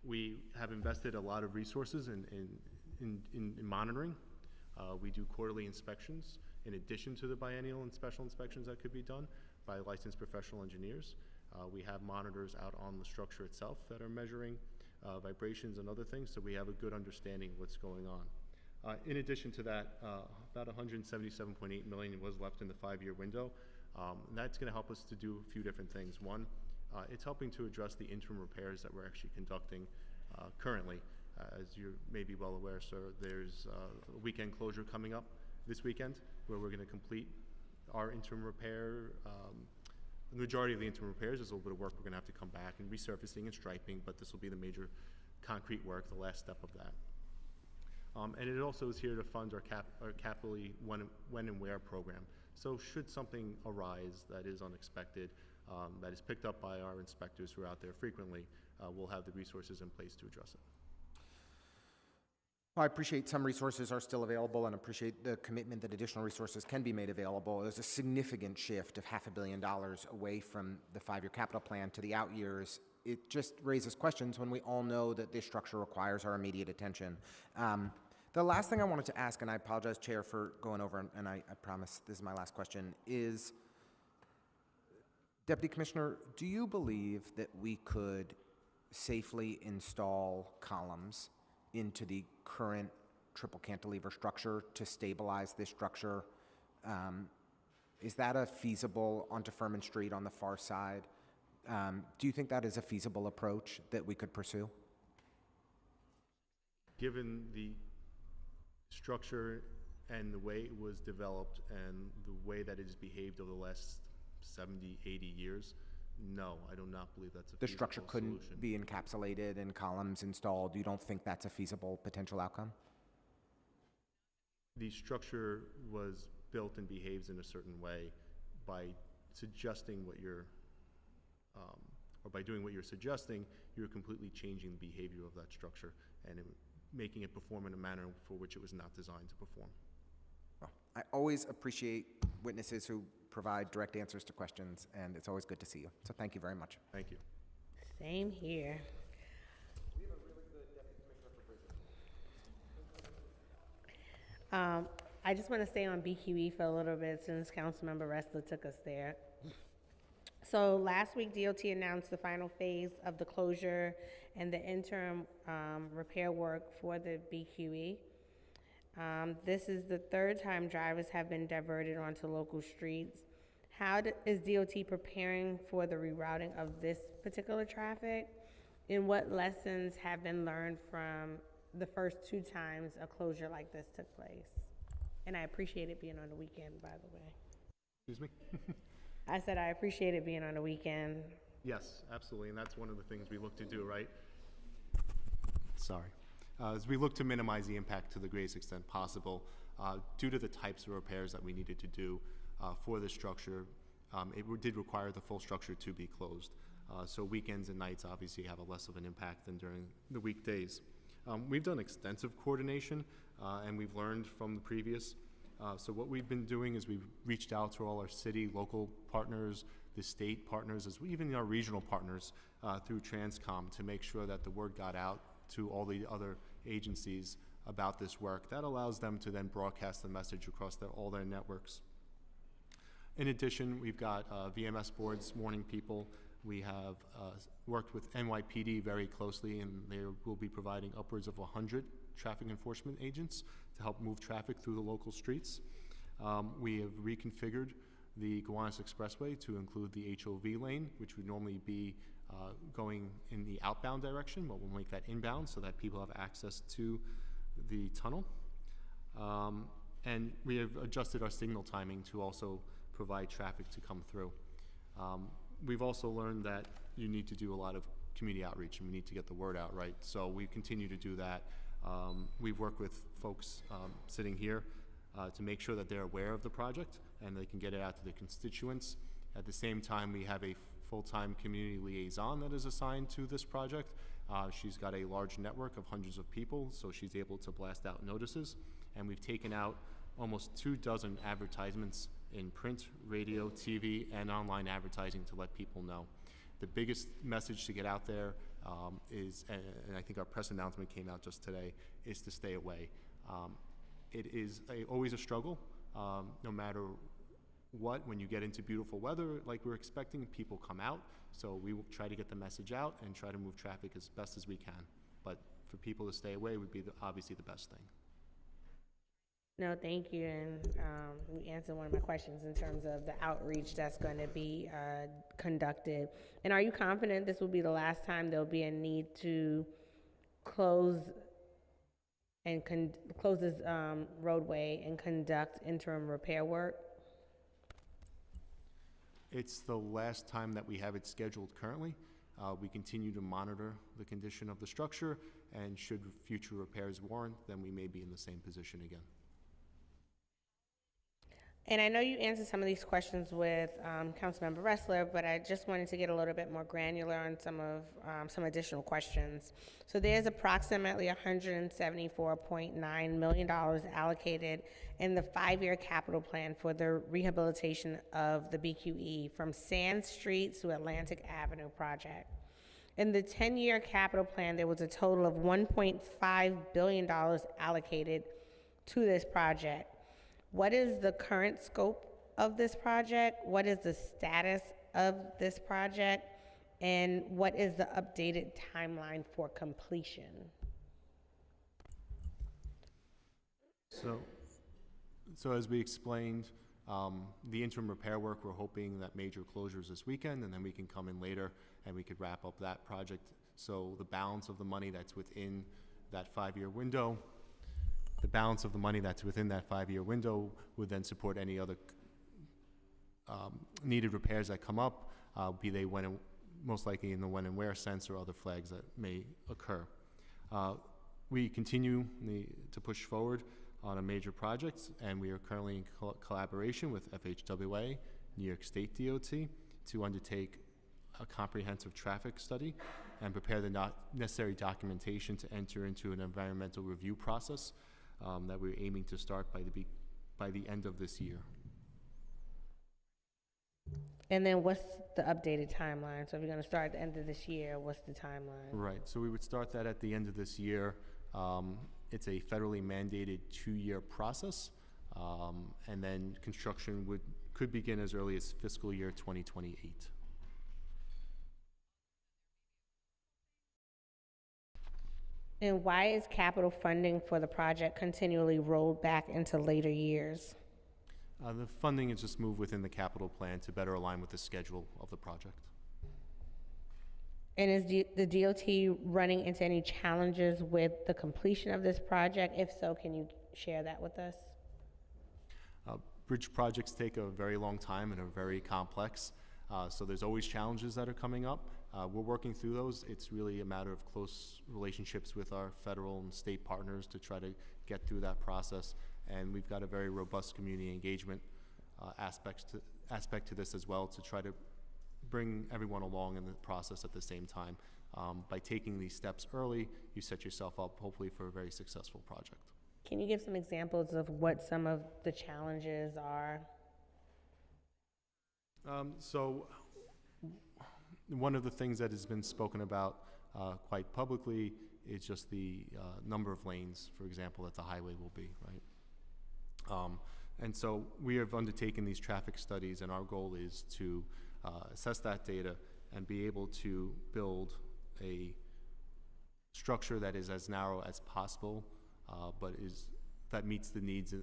We have invested a lot of resources in monitoring. We do quarterly inspections in addition to the biennial and special inspections that could be done by licensed professional engineers. We have monitors out on the structure itself that are measuring vibrations and other things, so we have a good understanding of what's going on. In addition to that, about $177.8 million was left in the 5-year window. And that's going to help us to do a few different things. One, it's helping to address the interim repairs that we're actually conducting currently. As you may be well aware, sir, there's a weekend closure coming up this weekend where we're going to complete our interim repair. The majority of the interim repairs is a little bit of work. We're going to have to come back and resurfacing and striping, but this will be the major concrete work, the last step of that. And it also is here to fund our capitally when and where program. So should something arise that is unexpected, that is picked up by our inspectors who are out there frequently, we'll have the resources in place to address it. Well, I appreciate some resources are still available and appreciate the commitment that additional resources can be made available. There's a significant shift of $500 million away from the 5-year capital plan to the out years. It just raises questions when we all know that this structure requires our immediate attention. The last thing I wanted to ask, and I apologize, Chair, for going over, and I promise this is my last question, is, Deputy Commissioner, do you believe that we could safely install columns into the current triple cantilever structure to stabilize this structure? Is that a feasible, onto Furman Street on the far side? Do you think that is a feasible approach that we could pursue? Given the structure and the way it was developed and the way that it has behaved over the last 70, 80 years, No, I do not believe that's a The feasible structure couldn't solution. be encapsulated and columns installed. You don't think that's a feasible potential outcome? The structure was built and behaves in a certain way. By suggesting what you're, or by doing what you're suggesting, you're completely changing the behavior of that structure and making it perform in a manner for which it was not designed to perform. Well, I always appreciate witnesses who provide direct answers to questions, and it's always good to see you. So thank you very much. Thank you. Same here. We have a really good Deputy Commissioner for Bridges. I just want to stay on BQE for a little bit since Councilmember Ressler took us there. So last week, DOT announced the final phase of the closure and the interim repair work for the BQE. This is the third time drivers have been diverted onto local streets. How is DOT preparing for the rerouting of this particular traffic? And what lessons have been learned from the first two times a closure like this took place? And I appreciate it being on the weekend, by the way. Excuse me? I said I appreciate it being on the weekend. Yes, absolutely, and that's one of the things we look to do, right? Sorry. As we look to minimize the impact to the greatest extent possible, due to the types of repairs that we needed to do for the structure, it did require the full structure to be closed. So weekends and nights obviously have a less of an impact than during the weekdays. We've done extensive coordination, and we've learned from the previous. So what we've been doing is we've reached out to all our city, local partners, the state partners, even our regional partners through Transcom to make sure that the word got out to all the other agencies about this work. That allows them to then broadcast the message across all their networks. In addition, we've got VMS boards warning people. We have worked with NYPD very closely, and they will be providing upwards of 100 traffic enforcement agents to help move traffic through the local streets. We have reconfigured the Gowanus Expressway to include the HOV lane, which would normally be going in the outbound direction, but we'll make that inbound so that people have access to the tunnel. And we have adjusted our signal timing to also provide traffic to come through. We've also learned that you need to do a lot of community outreach, and we need to get the word out, right? So we continue to do that. We've worked with folks sitting here to make sure that they're aware of the project and they can get it out to their constituents. At the same time, we have a full-time community liaison that is assigned to this project. She's got a large network of hundreds of people, so she's able to blast out notices. And we've taken out almost 24 advertisements in print, radio, TV, and online advertising to let people know. The biggest message to get out there is, and I think our press announcement came out just today, is to stay away. It is always a struggle, no matter what. When you get into beautiful weather like we're expecting, people come out. So we will try to get the message out and try to move traffic as best as we can. But for people to stay away would be obviously the best thing. No, thank you, and you answered one of my questions in terms of the outreach that's going to be conducted. And are you confident this will be the last time there'll be a need to close this roadway and conduct interim repair work? It's the last time that we have it scheduled currently. We continue to monitor the condition of the structure, and should future repairs warrant, then we may be in the same position again. And I know you answered some of these questions with Councilmember Ressler, but I just wanted to get a little bit more granular on some additional questions. So there's approximately $174.9 million allocated in the 5-year capital plan for the rehabilitation of the BQE from Sand Street to Atlantic Avenue project. In the 10-year capital plan, there was a total of $1.5 billion allocated to this project. What is the current scope of this project? What is the status of this project? And what is the updated timeline for completion? So as we explained, the interim repair work, we're hoping that major closures this weekend, and then we can come in later and we could wrap up that project. So the balance of the money that's within that 5-year window, would then support any other needed repairs that come up. be they when and, most likely in the when and where sense or other flags that may occur. We continue to push forward on a major project, and we are currently in collaboration with FHWA, New York State DOT, to undertake a comprehensive traffic study and prepare the necessary documentation to enter into an environmental review process that we're aiming to start by the end of this year. And then what's the updated timeline? So if you're going to start at the end of this year, what's the timeline? Right, so we would start that at the end of this year. It's a federally mandated 2-year process, and then construction could begin as early as fiscal year 2028. And why is capital funding for the project continually rolled back into later years? The funding is just moved within the capital plan to better align with the schedule of the project. And is the DOT running into any challenges with the completion of this project? If so, can you share that with us? Bridge projects take a very long time and are very complex, so there's always challenges that are coming up. We're working through those. It's really a matter of close relationships with our federal and state partners to try to get through that process. And we've got a very robust community engagement aspect to this as well, to try to bring everyone along in the process at the same time. By taking these steps early, you set yourself up hopefully for a very successful project. Can you give some examples of what some of the challenges are? So one of the things that has been spoken about quite publicly is just the number of lanes, for example, that the highway will be, right? And so we have undertaken these traffic studies, and our goal is to assess that data and be able to build a structure that is as narrow as possible, but that meets the needs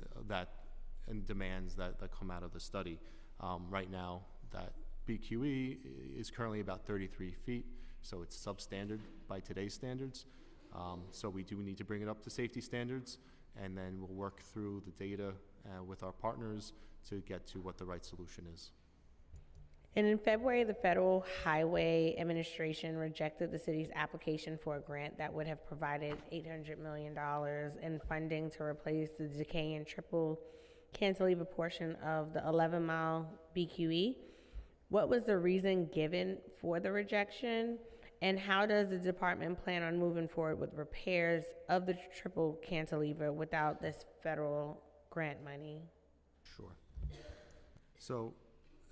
and demands that come out of the study. Right now, that BQE is currently about 33 feet, so it's substandard by today's standards. So we do need to bring it up to safety standards, and then we'll work through the data with our partners to get to what the right solution is. And in February, the Federal Highway Administration rejected the city's application for a grant that would have provided $800 million in funding to replace the decaying triple cantilever portion of the 11-mile BQE. What was the reason given for the rejection? And how does the department plan on moving forward with repairs of the triple cantilever without this federal grant money? Sure. So,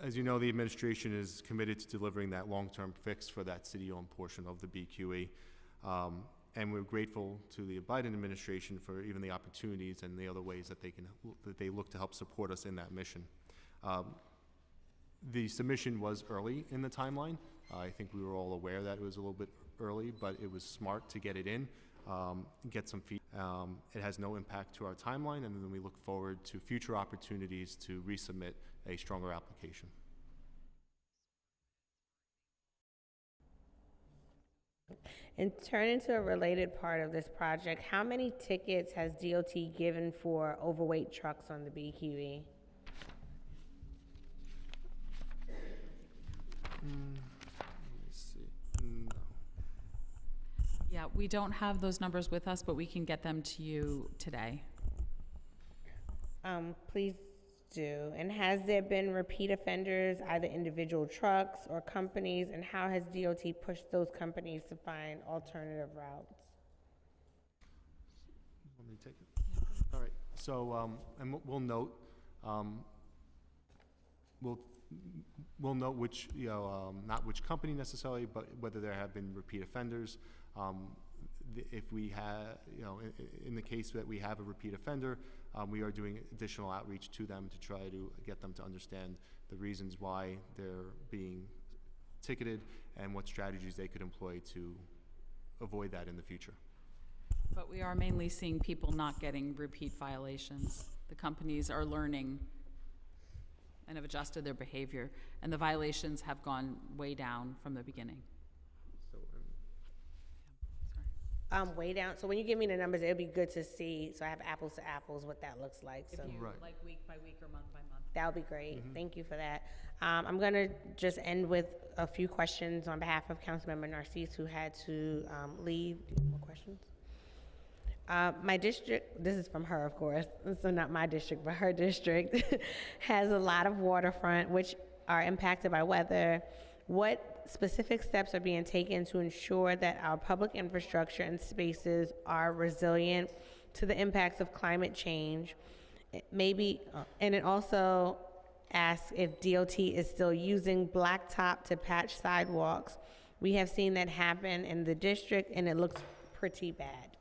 as you know, the administration is committed to delivering that long-term fix for that city-owned portion of the BQE. And we're grateful to the Biden administration for even the opportunities and the other ways that they look to help support us in that mission. The submission was early in the timeline. I think we were all aware that it was a little bit early, but it was smart to get it in, get some feedback. It has no impact to our timeline, and then we look forward to future opportunities to resubmit a stronger application. And turning to a related part of this project, how many tickets has DOT given for overweight trucks on the BQE? Let me see. No. Yeah, we don't have those numbers with us, but we can get them to you today. Please do. And has there been repeat offenders, either individual trucks or companies, and how has DOT pushed those companies to find alternative routes? Want me to take it? Yeah. All right. So, and we'll note, we'll note which, not which company necessarily, but whether there have been repeat offenders. If we have, in the case that we have a repeat offender, we are doing additional outreach to them to try to get them to understand the reasons why they're being ticketed and what strategies they could employ to avoid that in the future. But we are mainly seeing people not getting repeat violations. The companies are learning and have adjusted their behavior, and the violations have gone way down from the beginning. So, Way down, so when you give me the numbers, it'd be good to see, so I have apples to apples, what that looks like, so. Like week by week or month by month. That would be great. Thank you for that. I'm going to just end with a few questions on behalf of Councilmember Narcisse, who had to leave. Do you have more questions? My district, this is from her, of course, so not my district, but her district, has a lot of waterfront which are impacted by weather. What specific steps are being taken to ensure that our public infrastructure and spaces are resilient to the impacts of climate change? Maybe, and it also asks if DOT is still using blacktop to patch sidewalks. We have seen that happen in the district, and it looks pretty bad.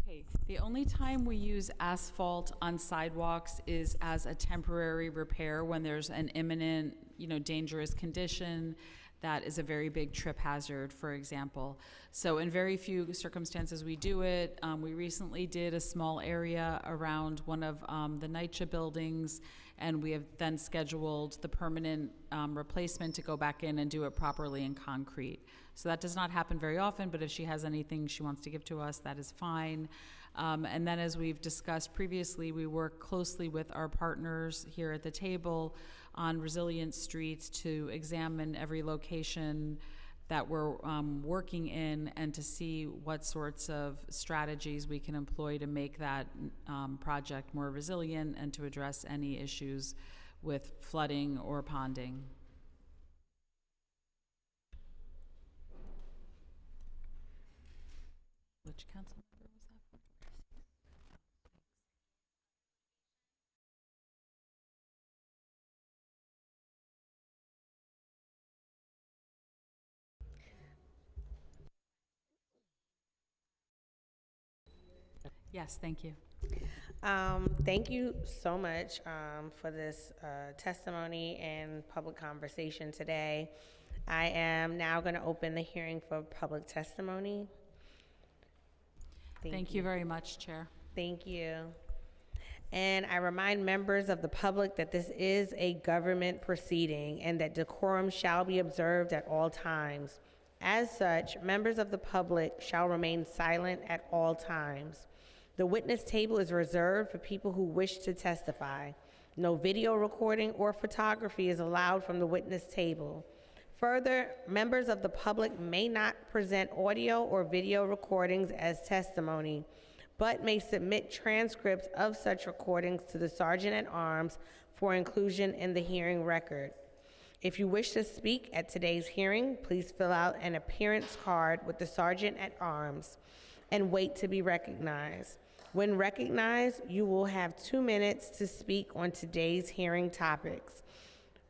Okay, the only time we use asphalt on sidewalks is as a temporary repair when there's an imminent, dangerous condition that is a very big trip hazard, for example. So in very few circumstances we do it. We recently did a small area around one of the NYCHA buildings, and we have then scheduled the permanent replacement to go back in and do it properly in concrete. So that does not happen very often, but if she has anything she wants to give to us, that is fine. And then as we've discussed previously, we work closely with our partners here at the table on resilient streets to examine every location that we're working in and to see what sorts of strategies we can employ to make that project more resilient and to address any issues with flooding or ponding. Which council member was that for? Yes, thank you. Thank you so much for this testimony and public conversation today. I am now going to open the hearing for public testimony. Thank you very much, Chair. Thank you. And I remind members of the public that this is a government proceeding and that decorum shall be observed at all times. As such, members of the public shall remain silent at all times. The witness table is reserved for people who wish to testify. No video recording or photography is allowed from the witness table. Further, members of the public may not present audio or video recordings as testimony, but may submit transcripts of such recordings to the Sergeant at Arms for inclusion in the hearing record. If you wish to speak at today's hearing, please fill out an appearance card with the Sergeant at Arms and wait to be recognized. When recognized, you will have 2 minutes to speak on today's hearing topics.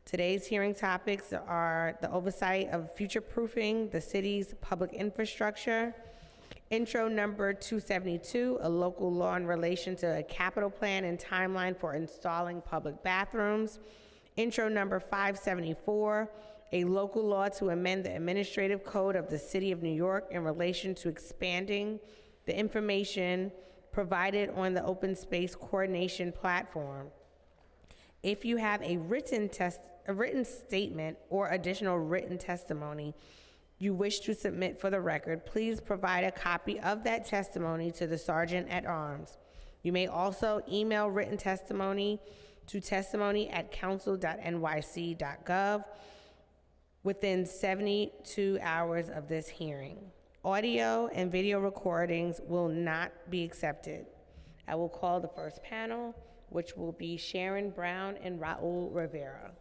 Today's hearing topics are the oversight of future-proofing the city's public infrastructure, intro number 272, a local law in relation to a capital plan and timeline for installing public bathrooms, intro number 574, a local law to amend the administrative code of the City of New York in relation to expanding the information provided on the open space coordination platform. If you have a written statement or additional written testimony you wish to submit for the record, please provide a copy of that testimony to the Sergeant at Arms. You may also email written testimony to testimony@council.nyc.gov within 72 hours of this hearing. Audio and video recordings will not be accepted. I will call the first panel, which will be Sharon Brown and Raul Rivera.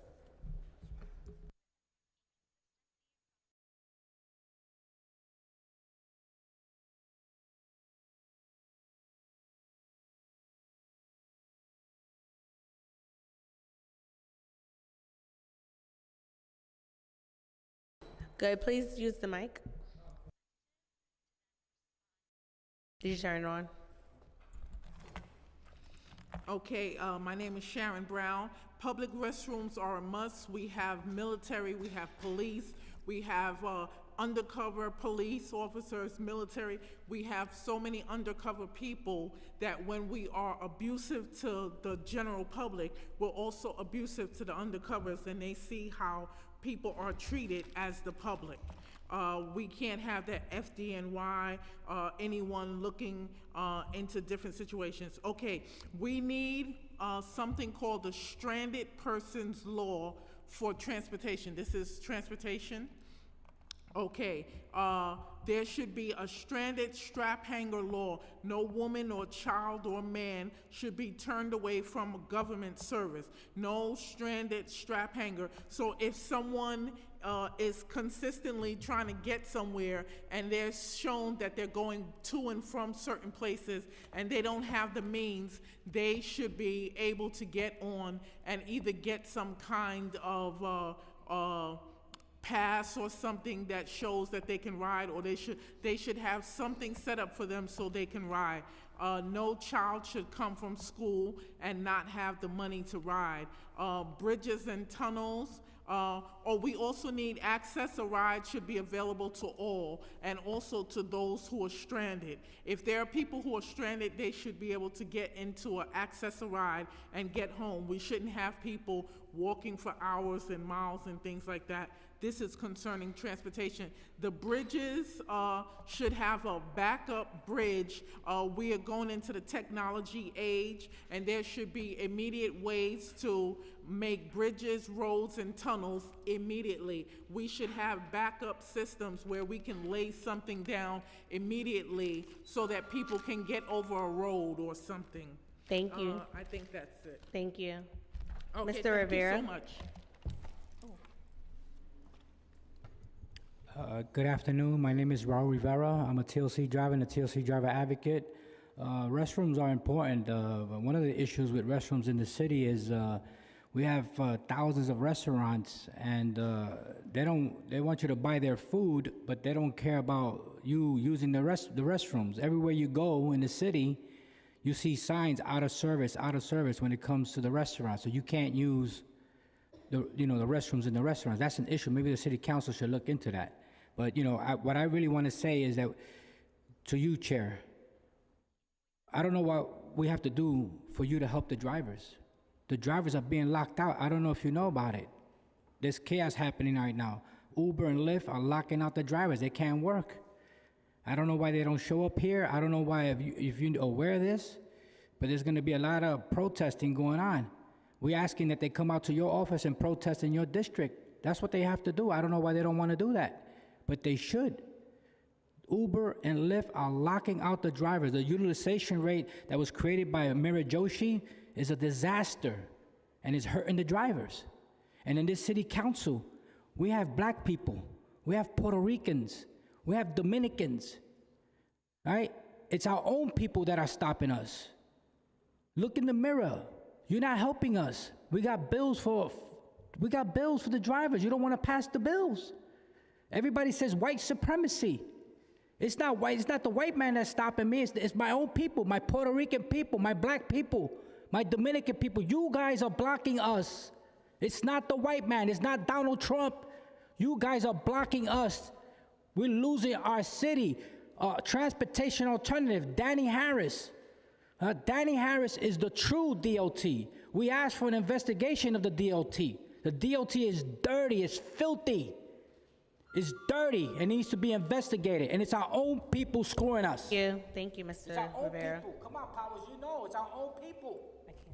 Good, please use the mic. Did you turn it on? Okay, my name is Sharon Brown. Public restrooms are a must. We have military, we have police, we have undercover police officers, military. We have so many undercover people that when we are abusive to the general public, we're also abusive to the undercovers, and they see how people are treated as the public. We can't have that FDNY, anyone looking into different situations. Okay, we need something called the Stranded Persons Law for transportation. This is transportation. Okay, there should be a stranded strap hanger law. No woman or child or man should be turned away from a government service. No stranded strap hanger. So if someone is consistently trying to get somewhere and they're shown that they're going to and from certain places and they don't have the means, they should be able to get on and either get some kind of pass or something that shows that they can ride, or they should have something set up for them so they can ride. No child should come from school and not have the money to ride. Bridges and tunnels, or we also need access. A ride should be available to all, and also to those who are stranded. If there are people who are stranded, they should be able to get into an access a ride and get home. We shouldn't have people walking for hours and miles and things like that. This is concerning transportation. The bridges should have a backup bridge. We are going into the technology age, and there should be immediate ways to make bridges, roads, and tunnels immediately. We should have backup systems where we can lay something down immediately so that people can get over a road or something. Thank you. I think that's it. Thank you. Okay, Mr. Rivera. Thank you so much. Good afternoon. My name is Raul Rivera. I'm a TLC driver and a TLC driver advocate. Restrooms are important. One of the issues with restrooms in the city is we have thousands of restaurants, and they want you to buy their food, but they don't care about you using the restrooms. Everywhere you go in the city, you see signs out of service when it comes to the restaurant. So you can't use the restrooms in the restaurants. That's an issue. Maybe the city council should look into that. But what I really want to say is that to you, Chair, I don't know what we have to do for you to help the drivers. The drivers are being locked out. I don't know if you know about it. There's chaos happening right now. Uber and Lyft are locking out the drivers. They can't work. I don't know why they don't show up here. I don't know why, if you're aware of this, but there's going to be a lot of protesting going on. We're asking that they come out to your office and protest in your district. That's what they have to do. I don't know why they don't want to do that, but they should. Uber and Lyft are locking out the drivers. The utilization rate that was created by Amira Joshi is a disaster, and it's hurting the drivers. And in this city council, we have black people, we have Puerto Ricans, we have Dominicans, right? It's our own people that are stopping us. Look in the mirror. You're not helping us. We got bills for the drivers. You don't want to pass the bills. Everybody says white supremacy. It's not white. It's not the white man that's stopping me. It's my own people, my Puerto Rican people, my black people, my Dominican people. You guys are blocking us. It's not the white man. It's not Donald Trump. You guys are blocking us. We're losing our city. Transportation alternative, Danny Harris. Danny Harris is the true DOT. We asked for an investigation of the DOT. The DOT is dirty, it's filthy. It's dirty and needs to be investigated. And it's our own people screwing us. Thank you, Mr. It's our own Rivera. people. Come on, Powers, you know, it's our own people.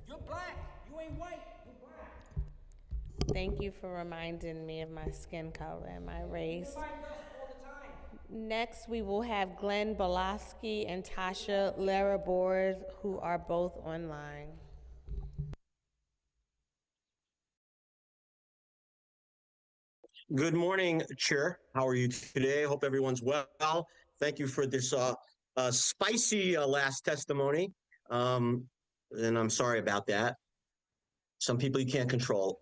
You're black. You ain't white. You're black. Thank you for reminding me of my skin color and my race. Next, we will have Glenn Bolaski and Tasha Larabors, who are both online. Good morning, Chair. How are you today? Hope everyone's well. Thank you for this spicy last testimony. And I'm sorry about that. Some people you can't control.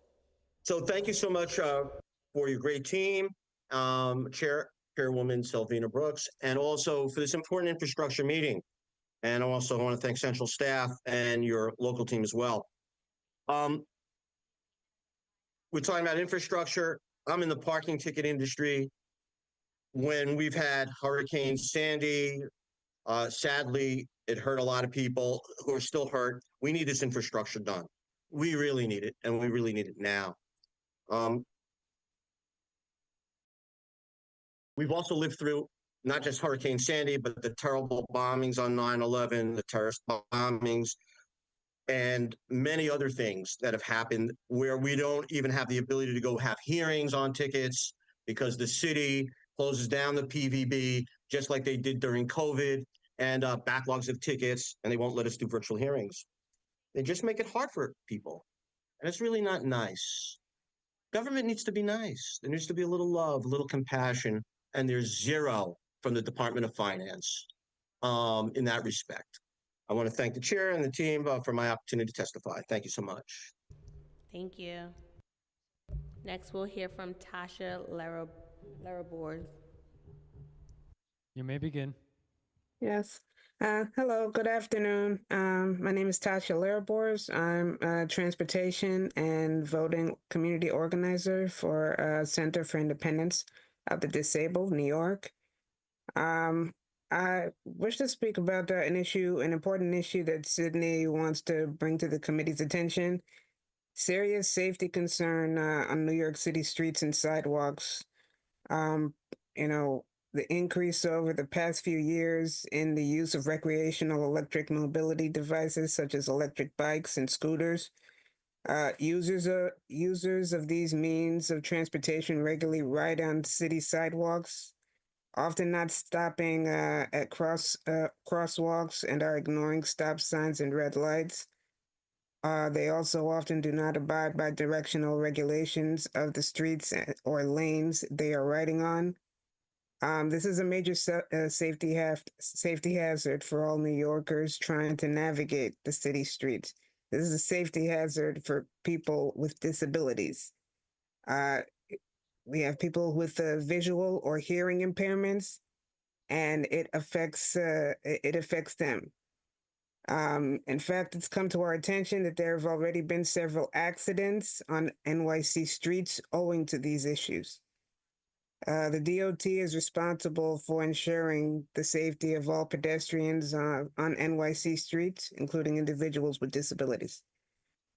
So thank you so much for your great team, Chairwoman Selvina Brooks, and also for this important infrastructure meeting. And I also want to thank Central staff and your local team as well. We're talking about infrastructure. I'm in the parking ticket industry. When we've had Hurricane Sandy, sadly, it hurt a lot of people who are still hurt. We need this infrastructure done. We really need it, and we really need it now. We've also lived through not just Hurricane Sandy, but the terrible bombings on 9/11, the terrorist bombings, and many other things that have happened where we don't even have the ability to go have hearings on tickets because the city closes down the PVB just like they did during COVID, and backlogs of tickets, and they won't let us do virtual hearings. They just make it hard for people, and it's really not nice. Government needs to be nice. There needs to be a little love, a little compassion, and there's zero from the Department of Finance in that respect. I want to thank the chair and the team for my opportunity to testify. Thank you so much. Thank you. Next, we'll hear from Tasha Larabors. You may begin. Yes. Hello, good afternoon. My name is Tasha Larabors. I'm a transportation and voting community organizer for Center for Independence of the Disabled, New York. I wish to speak about an important issue that Sydney wants to bring to the committee's attention. Serious safety concern on New York City streets and sidewalks. The increase over the past few years in the use of recreational electric mobility devices such as electric bikes and scooters. Users of these means of transportation regularly ride on city sidewalks, often not stopping at crosswalks and are ignoring stop signs and red lights. They also often do not abide by directional regulations of the streets or lanes they are riding on. This is a major safety hazard for all New Yorkers trying to navigate the city streets. This is a safety hazard for people with disabilities. We have people with visual or hearing impairments, and it affects them. In fact, it's come to our attention that there have already been several accidents on NYC streets owing to these issues. The DOT is responsible for ensuring the safety of all pedestrians on NYC streets, including individuals with disabilities.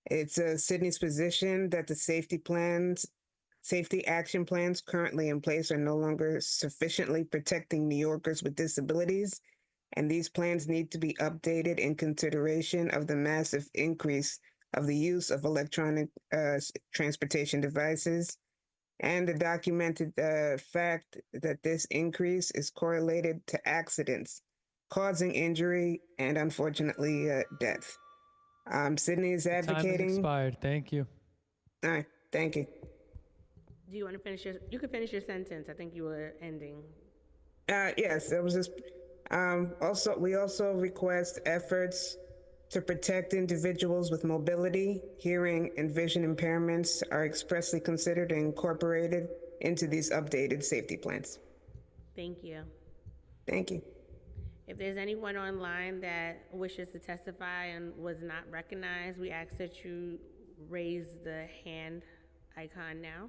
It's Sydney's position that the safety action plans currently in place are no longer sufficiently protecting New Yorkers with disabilities, and these plans need to be updated in consideration of the massive increase of the use of electronic transportation devices, and the documented fact that this increase is correlated to accidents, causing injury and, unfortunately, death. Sydney is advocating... Time has expired. Thank you. All right. Thank you. Do you want to finish you can finish your sentence. I think you were ending. Yes, that was just... we also request efforts to protect individuals with mobility, hearing, and vision impairments are expressly considered and incorporated into these updated safety plans. Thank you. Thank you. If there's anyone online that wishes to testify and was not recognized, we ask that you raise the hand icon now.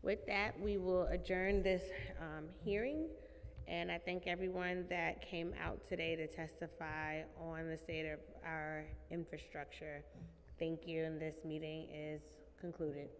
With that, we will adjourn this hearing, and I thank everyone that came out today to testify on the state of our infrastructure. Thank you, and this meeting is concluded.